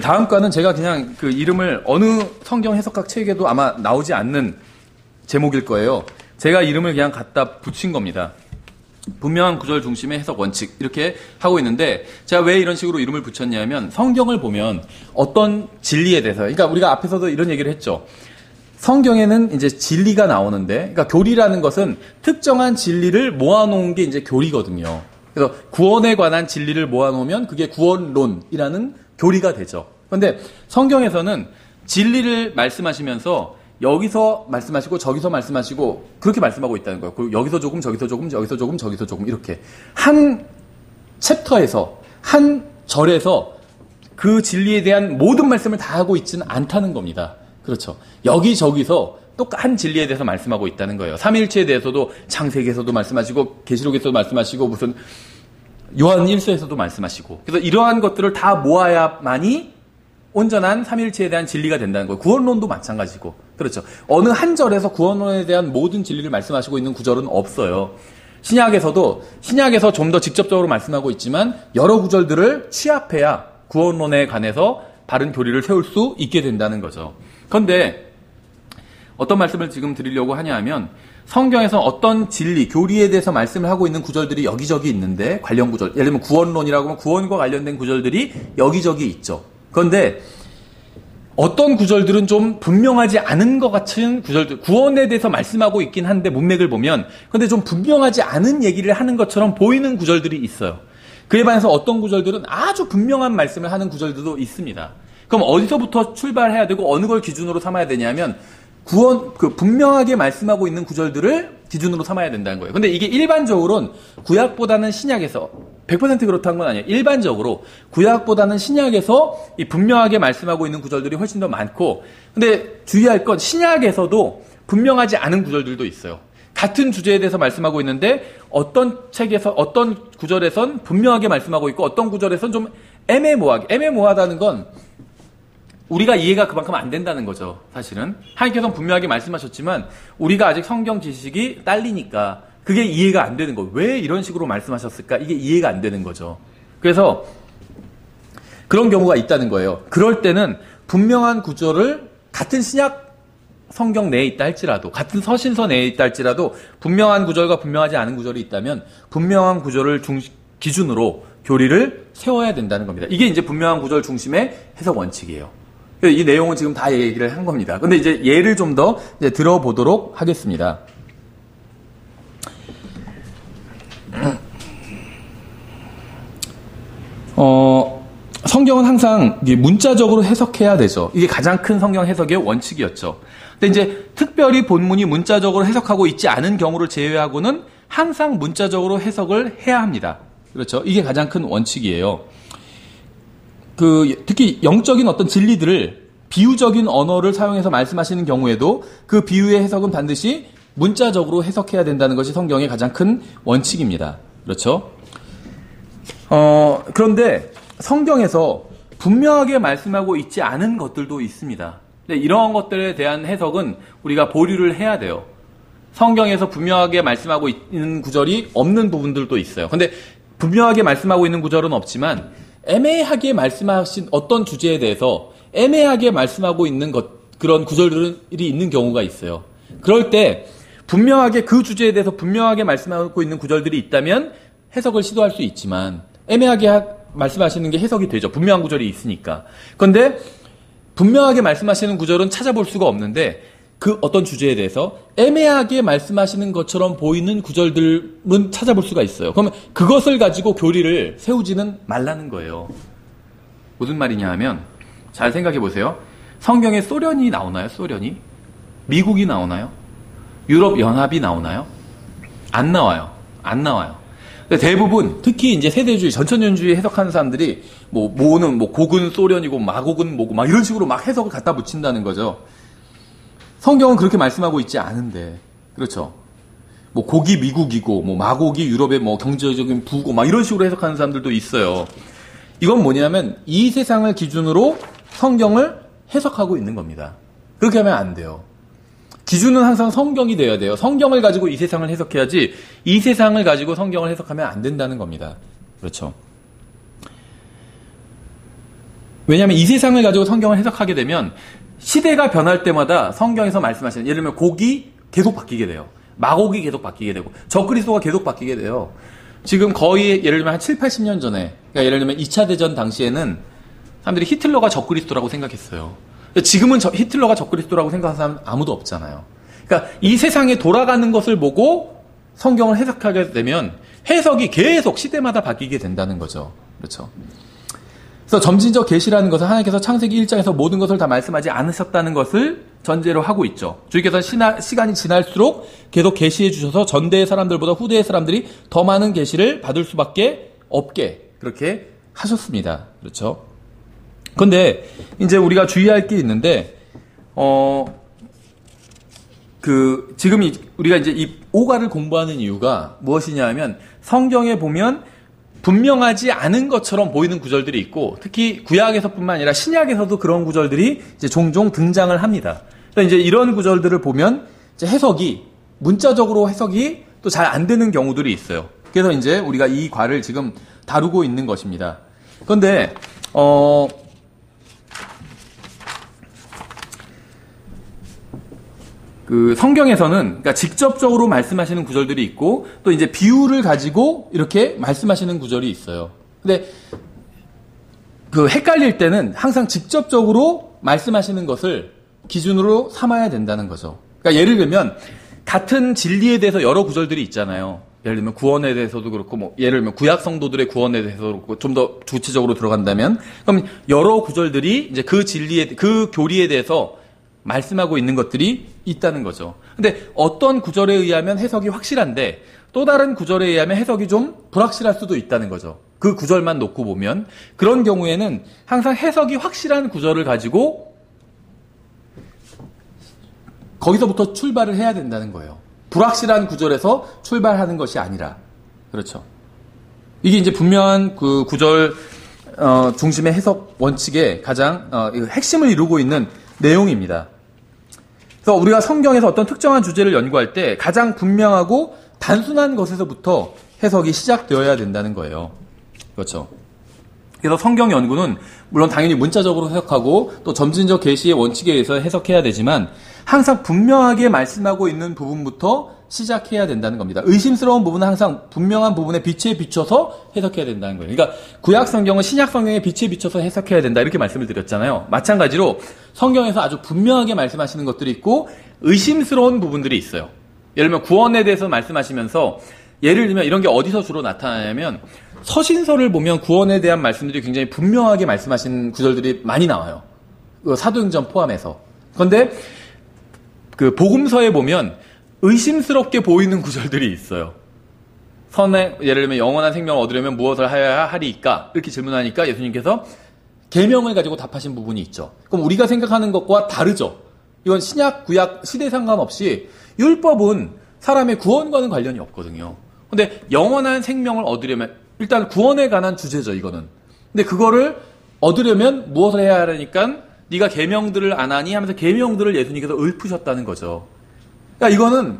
다음 과는 제가 그냥 그 이름을 어느 성경 해석학 책에도 아마 나오지 않는 제목일 거예요. 제가 이름을 그냥 갖다 붙인 겁니다. 분명한 구절 중심의 해석 원칙, 이렇게 하고 있는데, 제가 왜 이런 식으로 이름을 붙였냐면 성경을 보면 어떤 진리에 대해서, 그러니까 우리가 앞에서도 이런 얘기를 했죠. 성경에는 이제 진리가 나오는데, 그러니까 교리라는 것은 특정한 진리를 모아놓은 게 이제 교리거든요. 그래서 구원에 관한 진리를 모아놓으면 그게 구원론이라는 교리가 되죠. 그런데 성경에서는 진리를 말씀하시면서 여기서 말씀하시고 저기서 말씀하시고 그렇게 말씀하고 있다는 거예요. 그리고 여기서 조금, 저기서 조금, 여기서 조금, 저기서 조금, 이렇게 한 챕터에서, 한 절에서 그 진리에 대한 모든 말씀을 다 하고 있지는 않다는 겁니다. 그렇죠. 여기저기서 똑같은 진리에 대해서 말씀하고 있다는 거예요. 삼위일체에 대해서도 창세기에서도 말씀하시고 계시록에서도 말씀하시고 무슨 요한 1서에서도 말씀하시고, 그래서 이러한 것들을 다 모아야만이 온전한 삼위일체에 대한 진리가 된다는 거예요. 구원론도 마찬가지고. 그렇죠. 어느 한 절에서 구원론에 대한 모든 진리를 말씀하시고 있는 구절은 없어요. 신약에서 좀 더 직접적으로 말씀하고 있지만 여러 구절들을 취합해야 구원론에 관해서 바른 교리를 세울 수 있게 된다는 거죠. 그런데 어떤 말씀을 지금 드리려고 하냐 하면, 성경에서 어떤 진리, 교리에 대해서 말씀을 하고 있는 구절들이 여기저기 있는데, 관련 구절, 예를 들면 구원론이라고 하면 구원과 관련된 구절들이 여기저기 있죠. 그런데 어떤 구절들은 좀 분명하지 않은 것 같은 구절들, 구원에 대해서 말씀하고 있긴 한데 문맥을 보면, 근데 좀 분명하지 않은 얘기를 하는 것처럼 보이는 구절들이 있어요. 그에 반해서 어떤 구절들은 아주 분명한 말씀을 하는 구절들도 있습니다. 그럼 어디서부터 출발해야 되고 어느 걸 기준으로 삼아야 되냐면, 분명하게 말씀하고 있는 구절들을 기준으로 삼아야 된다는 거예요. 근데 이게 일반적으로는 구약보다는 신약에서 100% 그렇다는 건 아니에요. 일반적으로 구약보다는 신약에서 이 분명하게 말씀하고 있는 구절들이 훨씬 더 많고, 근데 주의할 건 신약에서도 분명하지 않은 구절들도 있어요. 같은 주제에 대해서 말씀하고 있는데 어떤 책에서 어떤 구절에선 분명하게 말씀하고 있고 어떤 구절에선 좀 애매모호하다는 건 우리가 이해가 그만큼 안 된다는 거죠. 사실은 하나님께서는 분명하게 말씀하셨지만 우리가 아직 성경 지식이 딸리니까 그게 이해가 안 되는 거예요. 왜 이런 식으로 말씀하셨을까? 이게 이해가 안 되는 거죠. 그래서 그런 경우가 있다는 거예요. 그럴 때는 분명한 구절을 같은 신약 성경 내에 있다 할지라도, 같은 서신서 내에 있다 할지라도 분명한 구절과 분명하지 않은 구절이 있다면 분명한 구절을 기준으로 교리를 세워야 된다는 겁니다. 이게 이제 분명한 구절 중심의 해석 원칙이에요. 이 내용은 지금 다 얘기를 한 겁니다. 근데 이제 예를 좀 더 들어보도록 하겠습니다. 성경은 항상 문자적으로 해석해야 되죠. 이게 가장 큰 성경 해석의 원칙이었죠. 근데 이제 특별히 본문이 문자적으로 해석하고 있지 않은 경우를 제외하고는 항상 문자적으로 해석을 해야 합니다. 그렇죠. 이게 가장 큰 원칙이에요. 특히 영적인 어떤 진리들을 비유적인 언어를 사용해서 말씀하시는 경우에도 그 비유의 해석은 반드시 문자적으로 해석해야 된다는 것이 성경의 가장 큰 원칙입니다. 그렇죠? 그런데 성경에서 분명하게 말씀하고 있지 않은 것들도 있습니다. 근데 이러한 것들에 대한 해석은 우리가 보류를 해야 돼요. 성경에서 분명하게 말씀하고 있는 구절이 없는 부분들도 있어요. 근데 분명하게 말씀하고 있는 구절은 없지만 애매하게 말씀하신 어떤 주제에 대해서 애매하게 말씀하고 있는 그런 구절들이 있는 경우가 있어요. 그럴 때 분명하게 그 주제에 대해서 분명하게 말씀하고 있는 구절들이 있다면 해석을 시도할 수 있지만 애매하게 말씀하시는 게 해석이 되죠. 분명한 구절이 있으니까. 그런데 분명하게 말씀하시는 구절은 찾아볼 수가 없는데 그 어떤 주제에 대해서 애매하게 말씀하시는 것처럼 보이는 구절들은 찾아볼 수가 있어요. 그러면 그것을 가지고 교리를 세우지는 말라는 거예요. 무슨 말이냐 하면 잘 생각해 보세요. 성경에 소련이 나오나요? 소련이? 미국이 나오나요? 유럽연합이 나오나요? 안 나와요. 안 나와요. 대부분 특히 이제 세대주의, 전천년주의 해석하는 사람들이 뭐는 곡은 소련이고 마곡은 뭐고 막 이런 식으로 막 해석을 갖다 붙인다는 거죠. 성경은 그렇게 말씀하고 있지 않은데, 그렇죠? 곡이 미국이고, 마곡이 유럽의 경제적인 부고, 막 이런 식으로 해석하는 사람들도 있어요. 이건 뭐냐면, 이 세상을 기준으로 성경을 해석하고 있는 겁니다. 그렇게 하면 안 돼요. 기준은 항상 성경이 돼야 돼요. 성경을 가지고 이 세상을 해석해야지, 이 세상을 가지고 성경을 해석하면 안 된다는 겁니다. 그렇죠? 왜냐하면 이 세상을 가지고 성경을 해석하게 되면, 시대가 변할 때마다 성경에서 말씀하시는, 예를 들면 곡이 계속 바뀌게 돼요. 마곡이 계속 바뀌게 되고 적그리스도가 계속 바뀌게 돼요. 지금 거의 예를 들면 한 7, 80년 전에, 그러니까 예를 들면 2차 대전 당시에는 사람들이 히틀러가 적그리스도라고 생각했어요. 지금은 히틀러가 적그리스도라고 생각하는 사람 아무도 없잖아요. 그러니까 이 세상에 돌아가는 것을 보고 성경을 해석하게 되면 해석이 계속 시대마다 바뀌게 된다는 거죠. 그렇죠? 그래서 점진적 계시라는 것은 하나님께서 창세기 1장에서 모든 것을 다 말씀하지 않으셨다는 것을 전제로 하고 있죠. 주님께서 시간이 지날수록 계속 계시해 주셔서 전대의 사람들보다 후대의 사람들이 더 많은 계시를 받을 수밖에 없게 그렇게 하셨습니다. 그렇죠? 그런데 이제 우리가 주의할 게 있는데 지금 우리가 이제 이 오가를 공부하는 이유가 무엇이냐 하면 성경에 보면 분명하지 않은 것처럼 보이는 구절들이 있고 특히 구약에서뿐만 아니라 신약에서도 그런 구절들이 이제 종종 등장을 합니다. 그래서 이제 이런 구절들을 보면 이제 해석이 문자적으로 해석이 또 잘 안 되는 경우들이 있어요. 그래서 이제 우리가 이 과를 지금 다루고 있는 것입니다. 그런데 성경에서는 그러니까 직접적으로 말씀하시는 구절들이 있고 또 이제 비유를 가지고 이렇게 말씀하시는 구절이 있어요. 근데 헷갈릴 때는 항상 직접적으로 말씀하시는 것을 기준으로 삼아야 된다는 거죠. 그러니까 예를 들면 같은 진리에 대해서 여러 구절들이 있잖아요. 예를 들면 구원에 대해서도 그렇고 예를 들면 구약 성도들의 구원에 대해서도 그렇고 좀 더 구체적으로 들어간다면 그럼 여러 구절들이 이제 그 진리에 그 교리에 대해서 말씀하고 있는 것들이 있다는 거죠. 근데 어떤 구절에 의하면 해석이 확실한데 또 다른 구절에 의하면 해석이 좀 불확실할 수도 있다는 거죠. 그 구절만 놓고 보면 그런 경우에는 항상 해석이 확실한 구절을 가지고 거기서부터 출발을 해야 된다는 거예요. 불확실한 구절에서 출발하는 것이 아니라. 그렇죠. 이게 이제 분명한 그 구절 중심의 해석 원칙의 가장 핵심을 이루고 있는 내용입니다. 그래서 우리가 성경에서 어떤 특정한 주제를 연구할 때 가장 분명하고 단순한 것에서부터 해석이 시작되어야 된다는 거예요. 그렇죠. 그래서 성경 연구는 물론 당연히 문자적으로 해석하고 또 점진적 계시의 원칙에 의해서 해석해야 되지만 항상 분명하게 말씀하고 있는 부분부터 시작해야 된다는 겁니다. 의심스러운 부분은 항상 분명한 부분에 빛에 비춰서 해석해야 된다는 거예요. 그러니까 구약 성경은 신약 성경에 빛에 비춰서 해석해야 된다 이렇게 말씀을 드렸잖아요. 마찬가지로 성경에서 아주 분명하게 말씀하시는 것들이 있고 의심스러운 부분들이 있어요. 예를 들면 구원에 대해서 말씀하시면서 예를 들면 이런 게 어디서 주로 나타나냐면 서신서를 보면 구원에 대한 말씀들이 굉장히 분명하게 말씀하신 구절들이 많이 나와요. 사도행전 포함해서. 그런데 그 복음서에 보면 의심스럽게 보이는 구절들이 있어요. 예를 들면 영원한 생명을 얻으려면 무엇을 하여야 하리이까? 이렇게 질문하니까 예수님께서 계명을 가지고 답하신 부분이 있죠. 그럼 우리가 생각하는 것과 다르죠. 이건 신약, 구약, 시대 상관없이 율법은 사람의 구원과는 관련이 없거든요. 근데 영원한 생명을 얻으려면 일단 구원에 관한 주제죠, 이거는. 근데 그거를 얻으려면 무엇을 해야 하니까 네가 계명들을 안 하니 하면서 계명들을 예수님께서 읊으셨다는 거죠. 그러니까 이거는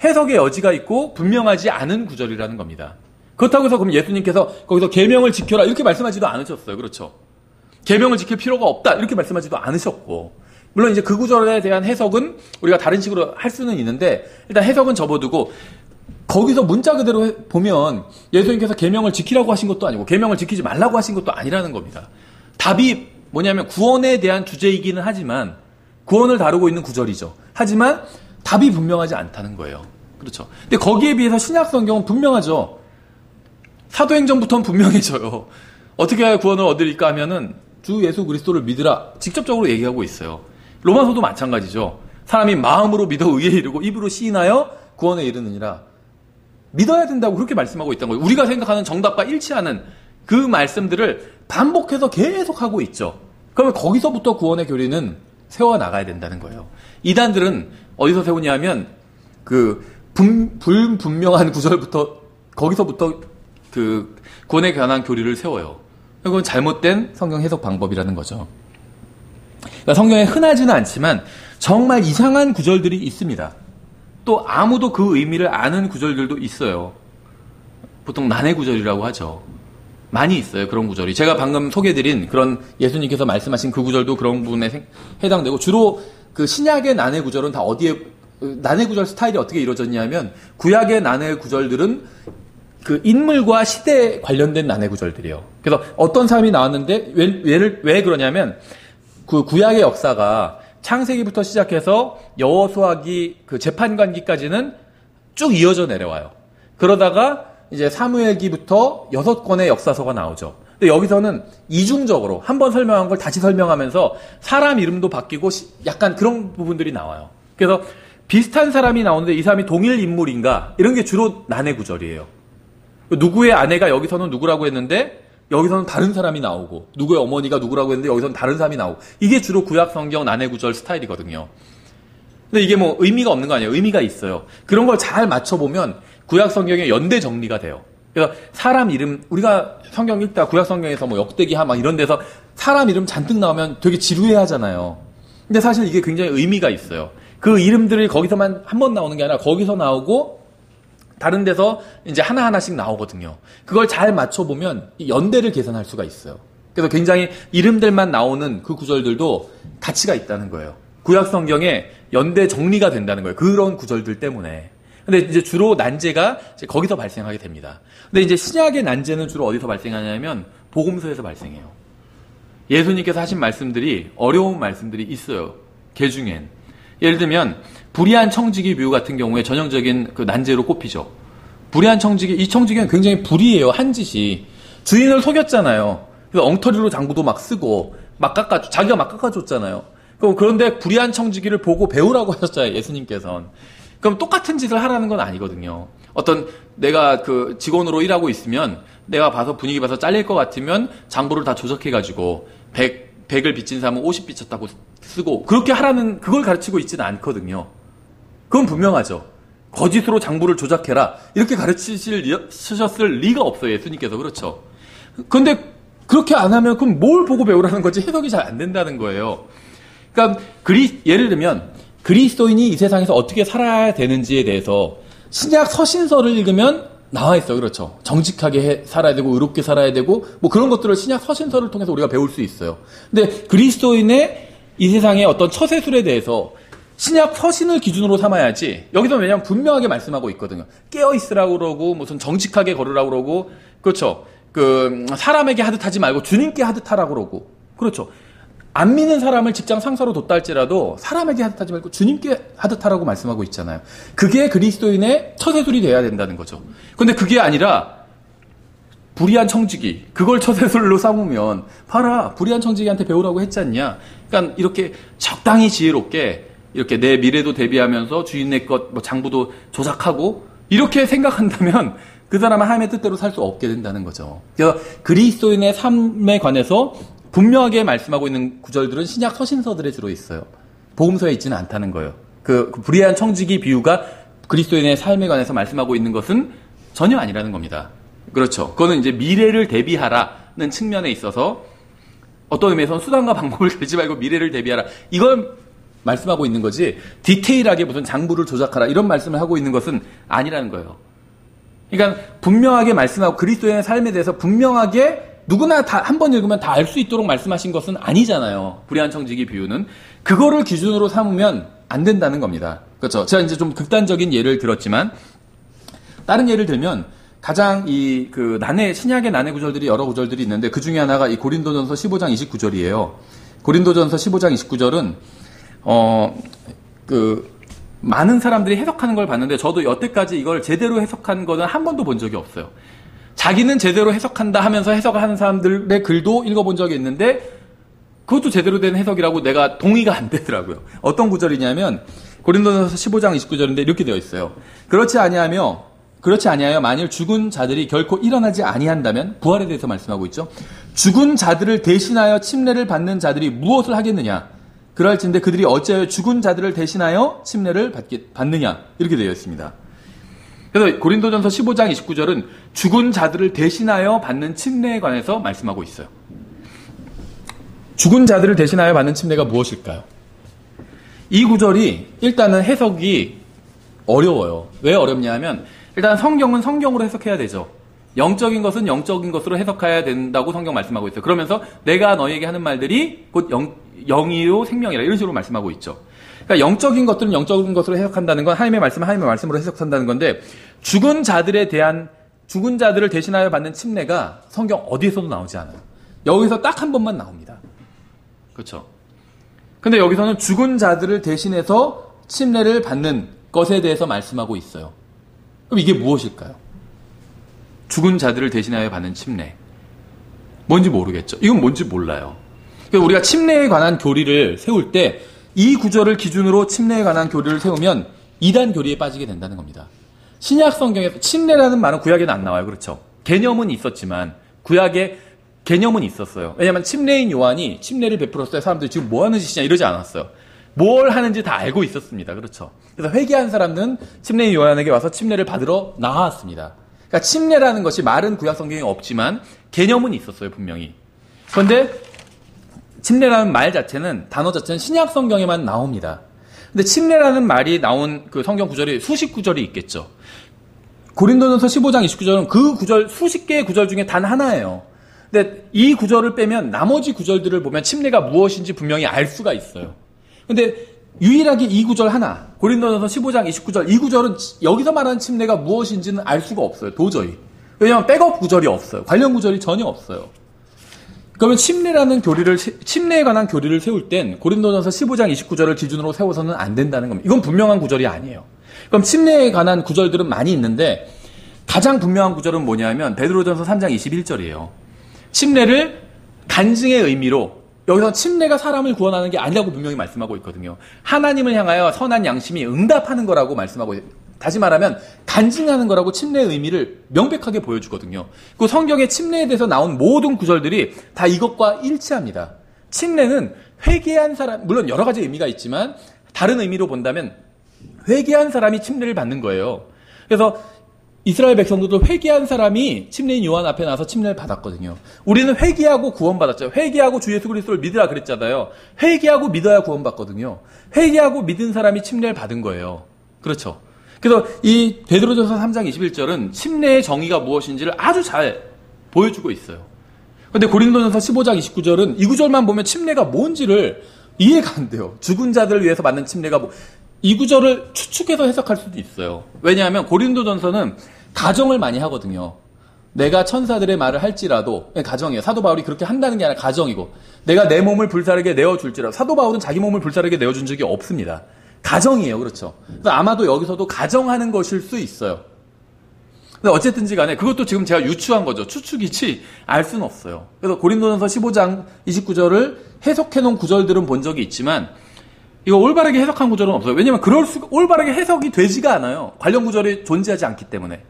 해석의 여지가 있고 분명하지 않은 구절이라는 겁니다. 그렇다고 해서 그럼 예수님께서 거기서 계명을 지켜라 이렇게 말씀하지도 않으셨어요. 그렇죠? 계명을 지킬 필요가 없다 이렇게 말씀하지도 않으셨고, 물론 이제 그 구절에 대한 해석은 우리가 다른 식으로 할 수는 있는데 일단 해석은 접어두고 거기서 문자 그대로 보면 예수님께서 계명을 지키라고 하신 것도 아니고 계명을 지키지 말라고 하신 것도 아니라는 겁니다. 답이 뭐냐면 구원에 대한 주제이기는 하지만 구원을 다루고 있는 구절이죠. 하지만 답이 분명하지 않다는 거예요. 그렇죠. 근데 거기에 비해서 신약 성경은 분명하죠. 사도행전부터는 분명해져요. 어떻게 해야 구원을 얻으리까 하면은 주 예수 그리스도를 믿으라 직접적으로 얘기하고 있어요. 로마서도 마찬가지죠. 사람이 마음으로 믿어 의에 이르고 입으로 시인하여 구원에 이르느니라. 믿어야 된다고 그렇게 말씀하고 있다는 거예요. 우리가 생각하는 정답과 일치하는 그 말씀들을 반복해서 계속하고 있죠. 그러면 거기서부터 구원의 교리는 세워나가야 된다는 거예요. 이단들은 어디서 세우냐 하면 그 불분명한 구절부터 거기서부터 그 구원에 관한 교리를 세워요. 이건 잘못된 성경 해석 방법이라는 거죠. 그러니까 성경에 흔하지는 않지만 정말 이상한 구절들이 있습니다. 또 아무도 그 의미를 아는 구절들도 있어요. 보통 난해 구절이라고 하죠. 많이 있어요. 그런 구절이. 제가 방금 소개해드린 그런 예수님께서 말씀하신 그 구절도 그런 부분에 해당되고, 주로 그 신약의 난해 구절은 다 어디에, 난해 구절 스타일이 어떻게 이루어졌냐면 구약의 난해 구절들은 그 인물과 시대에 관련된 난해 구절들이에요. 그래서 어떤 사람이 나왔는데 왜 그러냐면 그 구약의 역사가 창세기부터 시작해서 여호수아기 그 재판관기까지는 쭉 이어져 내려와요. 그러다가 이제 사무엘기부터 6권의 역사서가 나오죠. 근데 여기서는 이중적으로 한 번 설명한 걸 다시 설명하면서 사람 이름도 바뀌고 약간 그런 부분들이 나와요. 그래서 비슷한 사람이 나오는데 이 사람이 동일 인물인가? 이런 게 주로 난해 구절이에요. 누구의 아내가 여기서는 누구라고 했는데 여기서는 다른 사람이 나오고, 누구의 어머니가 누구라고 했는데 여기서는 다른 사람이 나오고, 이게 주로 구약 성경 난해 구절 스타일이거든요. 근데 이게 뭐 의미가 없는 거 아니에요. 의미가 있어요. 그런 걸 잘 맞춰보면 구약 성경의 연대 정리가 돼요. 그래서 사람 이름, 우리가 성경 읽다 구약 성경에서 뭐 역대기하 막 이런 데서 사람 이름 잔뜩 나오면 되게 지루해 하잖아요. 근데 사실 이게 굉장히 의미가 있어요. 그 이름들이 거기서만 한 번 나오는 게 아니라 거기서 나오고 다른 데서 이제 하나하나씩 나오거든요. 그걸 잘 맞춰보면 연대를 계산할 수가 있어요. 그래서 굉장히 이름들만 나오는 그 구절들도 가치가 있다는 거예요. 구약 성경에 연대 정리가 된다는 거예요. 그런 구절들 때문에. 근데 이제 주로 난제가 이제 거기서 발생하게 됩니다. 근데 이제 신약의 난제는 주로 어디서 발생하냐면 복음서에서 발생해요. 예수님께서 하신 말씀들이 어려운 말씀들이 있어요. 개 중엔. 예를 들면 불의한 청지기 묘 같은 경우에 전형적인 그 난제로 꼽히죠. 불의한 청지기, 이 청지기는 굉장히 불의해요. 한 짓이. 주인을 속였잖아요. 그래서 엉터리로 장구도 막 쓰고 자기가 막 깎아줬잖아요. 그런데 불의한 청지기를 보고 배우라고 하셨잖아요. 예수님께서는. 그럼 똑같은 짓을 하라는 건 아니거든요. 어떤 내가 그 직원으로 일하고 있으면 내가 봐서 분위기 봐서 잘릴 것 같으면 장부를 다 조작해가지고 100을 빚진 사람은 50 빚졌다고 쓰고 그렇게 하라는, 그걸 가르치고 있지는 않거든요. 그건 분명하죠. 거짓으로 장부를 조작해라 이렇게 가르치셨을 리가 없어요. 예수님께서. 그렇죠. 그런데 그렇게 안 하면 그럼 뭘 보고 배우라는 거지? 해석이 잘 안 된다는 거예요. 그러니까 예를 들면 그리스도인이 이 세상에서 어떻게 살아야 되는지에 대해서 신약 서신서를 읽으면 나와 있어요. 그렇죠. 정직하게 살아야 되고 의롭게 살아야 되고 뭐 그런 것들을 신약 서신서를 통해서 우리가 배울 수 있어요. 근데 그리스도인의 이 세상의 어떤 처세술에 대해서 신약 서신을 기준으로 삼아야지. 여기서 왜냐하면 분명하게 말씀하고 있거든요. 깨어있으라고 그러고 무슨 정직하게 걸으라고 그러고, 그렇죠. 그 사람에게 하듯 하지 말고 주님께 하듯 하라고 그러고, 그렇죠. 안 믿는 사람을 직장 상사로 뒀다 할지라도 사람에게 하듯 하지 말고 주님께 하듯 하라고 말씀하고 있잖아요. 그게 그리스도인의 처세술이 돼야 된다는 거죠. 근데 그게 아니라 불의한 청지기, 그걸 처세술로 삼으면, 봐라, 불의한 청지기한테 배우라고 했지 않냐? 그러니까 이렇게 적당히 지혜롭게, 이렇게 내 미래도 대비하면서 주인의 것, 뭐 장부도 조작하고, 이렇게 생각한다면 그 사람은 하나님의 뜻대로 살 수 없게 된다는 거죠. 그래서 그리스도인의 삶에 관해서 분명하게 말씀하고 있는 구절들은 신약 서신서들에 주로 있어요. 복음서에 있지는 않다는 거예요. 그 불의한 청지기 비유가 그리스도인의 삶에 관해서 말씀하고 있는 것은 전혀 아니라는 겁니다. 그렇죠. 그거는 이제 미래를 대비하라는 측면에 있어서 어떤 의미에서는 수단과 방법을 들지 말고 미래를 대비하라. 이걸 말씀하고 있는 거지 디테일하게 무슨 장부를 조작하라 이런 말씀을 하고 있는 것은 아니라는 거예요. 그러니까 분명하게 말씀하고 그리스도인의 삶에 대해서 분명하게 누구나 다 한 번 읽으면 다 알 수 있도록 말씀하신 것은 아니잖아요. 불의한 청지기 비유는. 그거를 기준으로 삼으면 안 된다는 겁니다. 그렇죠. 제가 이제 좀 극단적인 예를 들었지만 다른 예를 들면 가장 신약의 난해 구절들이 여러 구절들이 있는데 그 중에 하나가 이 고린도전서 15장 29절이에요. 고린도전서 15장 29절은 많은 사람들이 해석하는 걸 봤는데 저도 여태까지 이걸 제대로 해석한 거는 한 번도 본 적이 없어요. 자기는 제대로 해석한다 하면서 해석하는 사람들의 글도 읽어본 적이 있는데 그것도 제대로 된 해석이라고 내가 동의가 안 되더라고요. 어떤 구절이냐면 고린도전서 15장 29절인데 이렇게 되어 있어요. 그렇지 아니하여 만일 죽은 자들이 결코 일어나지 아니한다면 부활에 대해서 말씀하고 있죠. 죽은 자들을 대신하여 침례를 받는 자들이 무엇을 하겠느냐? 그럴진데 그들이 어찌하여 죽은 자들을 대신하여 침례를 받느냐? 이렇게 되어 있습니다. 그래서 고린도전서 15장 29절은 죽은 자들을 대신하여 받는 침례에 관해서 말씀하고 있어요. 죽은 자들을 대신하여 받는 침례가 무엇일까요? 이 구절이 일단은 해석이 어려워요. 왜 어렵냐 하면 일단 성경은 성경으로 해석해야 되죠. 영적인 것은 영적인 것으로 해석해야 된다고 성경 말씀하고 있어요. 그러면서 내가 너희에게 하는 말들이 곧 영이요 생명이라 이런 식으로 말씀하고 있죠. 그러니까 영적인 것들은 영적인 것으로 해석한다는 건 하나님의 말씀은 하나님의 말씀으로 해석한다는 건데 죽은 자들을 대신하여 받는 침례가 성경 어디에서도 나오지 않아요. 여기서 딱 한 번만 나옵니다. 그렇죠. 근데 여기서는 죽은 자들을 대신해서 침례를 받는 것에 대해서 말씀하고 있어요. 그럼 이게 무엇일까요? 죽은 자들을 대신하여 받는 침례. 뭔지 모르겠죠. 이건 뭔지 몰라요. 그러니까 우리가 침례에 관한 교리를 세울 때 이 구절을 기준으로 침례에 관한 교리를 세우면 이단 교리에 빠지게 된다는 겁니다. 신약 성경에서 침례라는 말은 구약에는 안 나와요. 그렇죠. 개념은 있었지만 구약에 개념은 있었어요. 왜냐하면 침례인 요한이 침례를 베풀었을 때 사람들이 지금 뭐 하는 짓이냐 이러지 않았어요. 뭘 하는지 다 알고 있었습니다. 그렇죠. 그래서 회개한 사람은 침례인 요한에게 와서 침례를 받으러 나왔습니다. 그러니까 침례라는 것이 말은 구약 성경에 없지만 개념은 있었어요. 분명히. 그런데 침례라는 말 자체는 단어 자체는 신약 성경에만 나옵니다. 근데 침례라는 말이 나온 그 성경 구절이 수십 구절이 있겠죠. 고린도전서 15장 29절은 그 구절 수십 개의 구절 중에 단 하나예요. 근데 이 구절을 빼면 나머지 구절들을 보면 침례가 무엇인지 분명히 알 수가 있어요. 근데 유일하게 이 구절 하나, 고린도전서 15장 29절 이 구절은 여기서 말하는 침례가 무엇인지는 알 수가 없어요. 도저히. 왜냐하면 백업 구절이 없어요. 관련 구절이 전혀 없어요. 그러면 침례에 관한 교리를 세울 땐 고린도전서 15장 29절을 기준으로 세워서는 안 된다는 겁니다. 이건 분명한 구절이 아니에요. 그럼 침례에 관한 구절들은 많이 있는데 가장 분명한 구절은 뭐냐면 베드로전서 3장 21절이에요. 침례를 간증의 의미로 여기서 침례가 사람을 구원하는 게 아니라고 분명히 말씀하고 있거든요. 하나님을 향하여 선한 양심이 응답하는 거라고 말씀하고 있어요. 다시 말하면 간증하는 거라고 침례의 의미를 명백하게 보여주거든요. 그 성경의 침례에 대해서 나온 모든 구절들이 다 이것과 일치합니다. 침례는 회개한 사람, 물론 여러 가지 의미가 있지만 다른 의미로 본다면 회개한 사람이 침례를 받는 거예요. 그래서 이스라엘 백성들도 회개한 사람이 침례인 요한 앞에 나서 침례를 받았거든요. 우리는 회개하고 구원받았죠. 회개하고 주 예수 그리스도를 믿으라 그랬잖아요. 회개하고 믿어야 구원받거든요. 회개하고 믿은 사람이 침례를 받은 거예요. 그렇죠. 그래서 이 베드로전서 3장 21절은 침례의 정의가 무엇인지를 아주 잘 보여주고 있어요. 그런데 고린도전서 15장 29절은 이 구절만 보면 침례가 뭔지를 이해가 안 돼요. 죽은 자들을 위해서 받는 침례가 이 구절을 추측해서 해석할 수도 있어요. 왜냐하면 고린도전서는 가정을 많이 하거든요. 내가 천사들의 말을 할지라도, 가정이에요. 사도 바울이 그렇게 한다는 게 아니라 가정이고, 내가 내 몸을 불사르게 내어줄지라도, 사도 바울은 자기 몸을 불사르게 내어준 적이 없습니다. 가정이에요. 그렇죠. 그래서 아마도 여기서도 가정하는 것일 수 있어요. 근데 어쨌든지 간에 그것도 지금 제가 유추한 거죠. 추측이지 알 수는 없어요. 그래서 고린도전서 15장 29절을 해석해 놓은 구절들은 본 적이 있지만 이거 올바르게 해석한 구절은 없어요. 왜냐면 올바르게 해석이 되지가 않아요. 관련 구절이 존재하지 않기 때문에.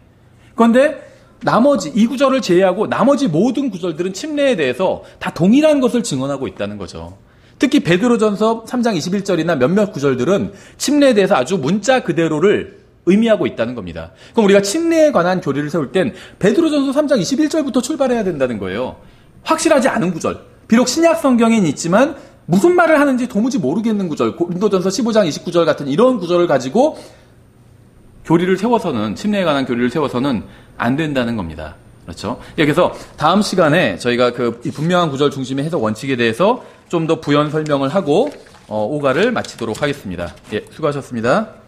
그런데 나머지 이 구절을 제외하고 나머지 모든 구절들은 침례에 대해서 다 동일한 것을 증언하고 있다는 거죠. 특히 베드로전서 3장 21절이나 몇몇 구절들은 침례에 대해서 아주 문자 그대로를 의미하고 있다는 겁니다. 그럼 우리가 침례에 관한 교리를 세울 땐 베드로전서 3장 21절부터 출발해야 된다는 거예요. 확실하지 않은 구절. 비록 신약 성경엔 있지만 무슨 말을 하는지 도무지 모르겠는 구절. 고린도전서 15장 29절 같은 이런 구절을 가지고 교리를 세워서는 침례에 관한 교리를 세워서는 안 된다는 겁니다. 그렇죠? 그래서 다음 시간에 저희가 이 분명한 구절 중심의 해석 원칙에 대해서 좀 더 부연 설명을 하고 오가를 마치도록 하겠습니다. 예, 수고하셨습니다.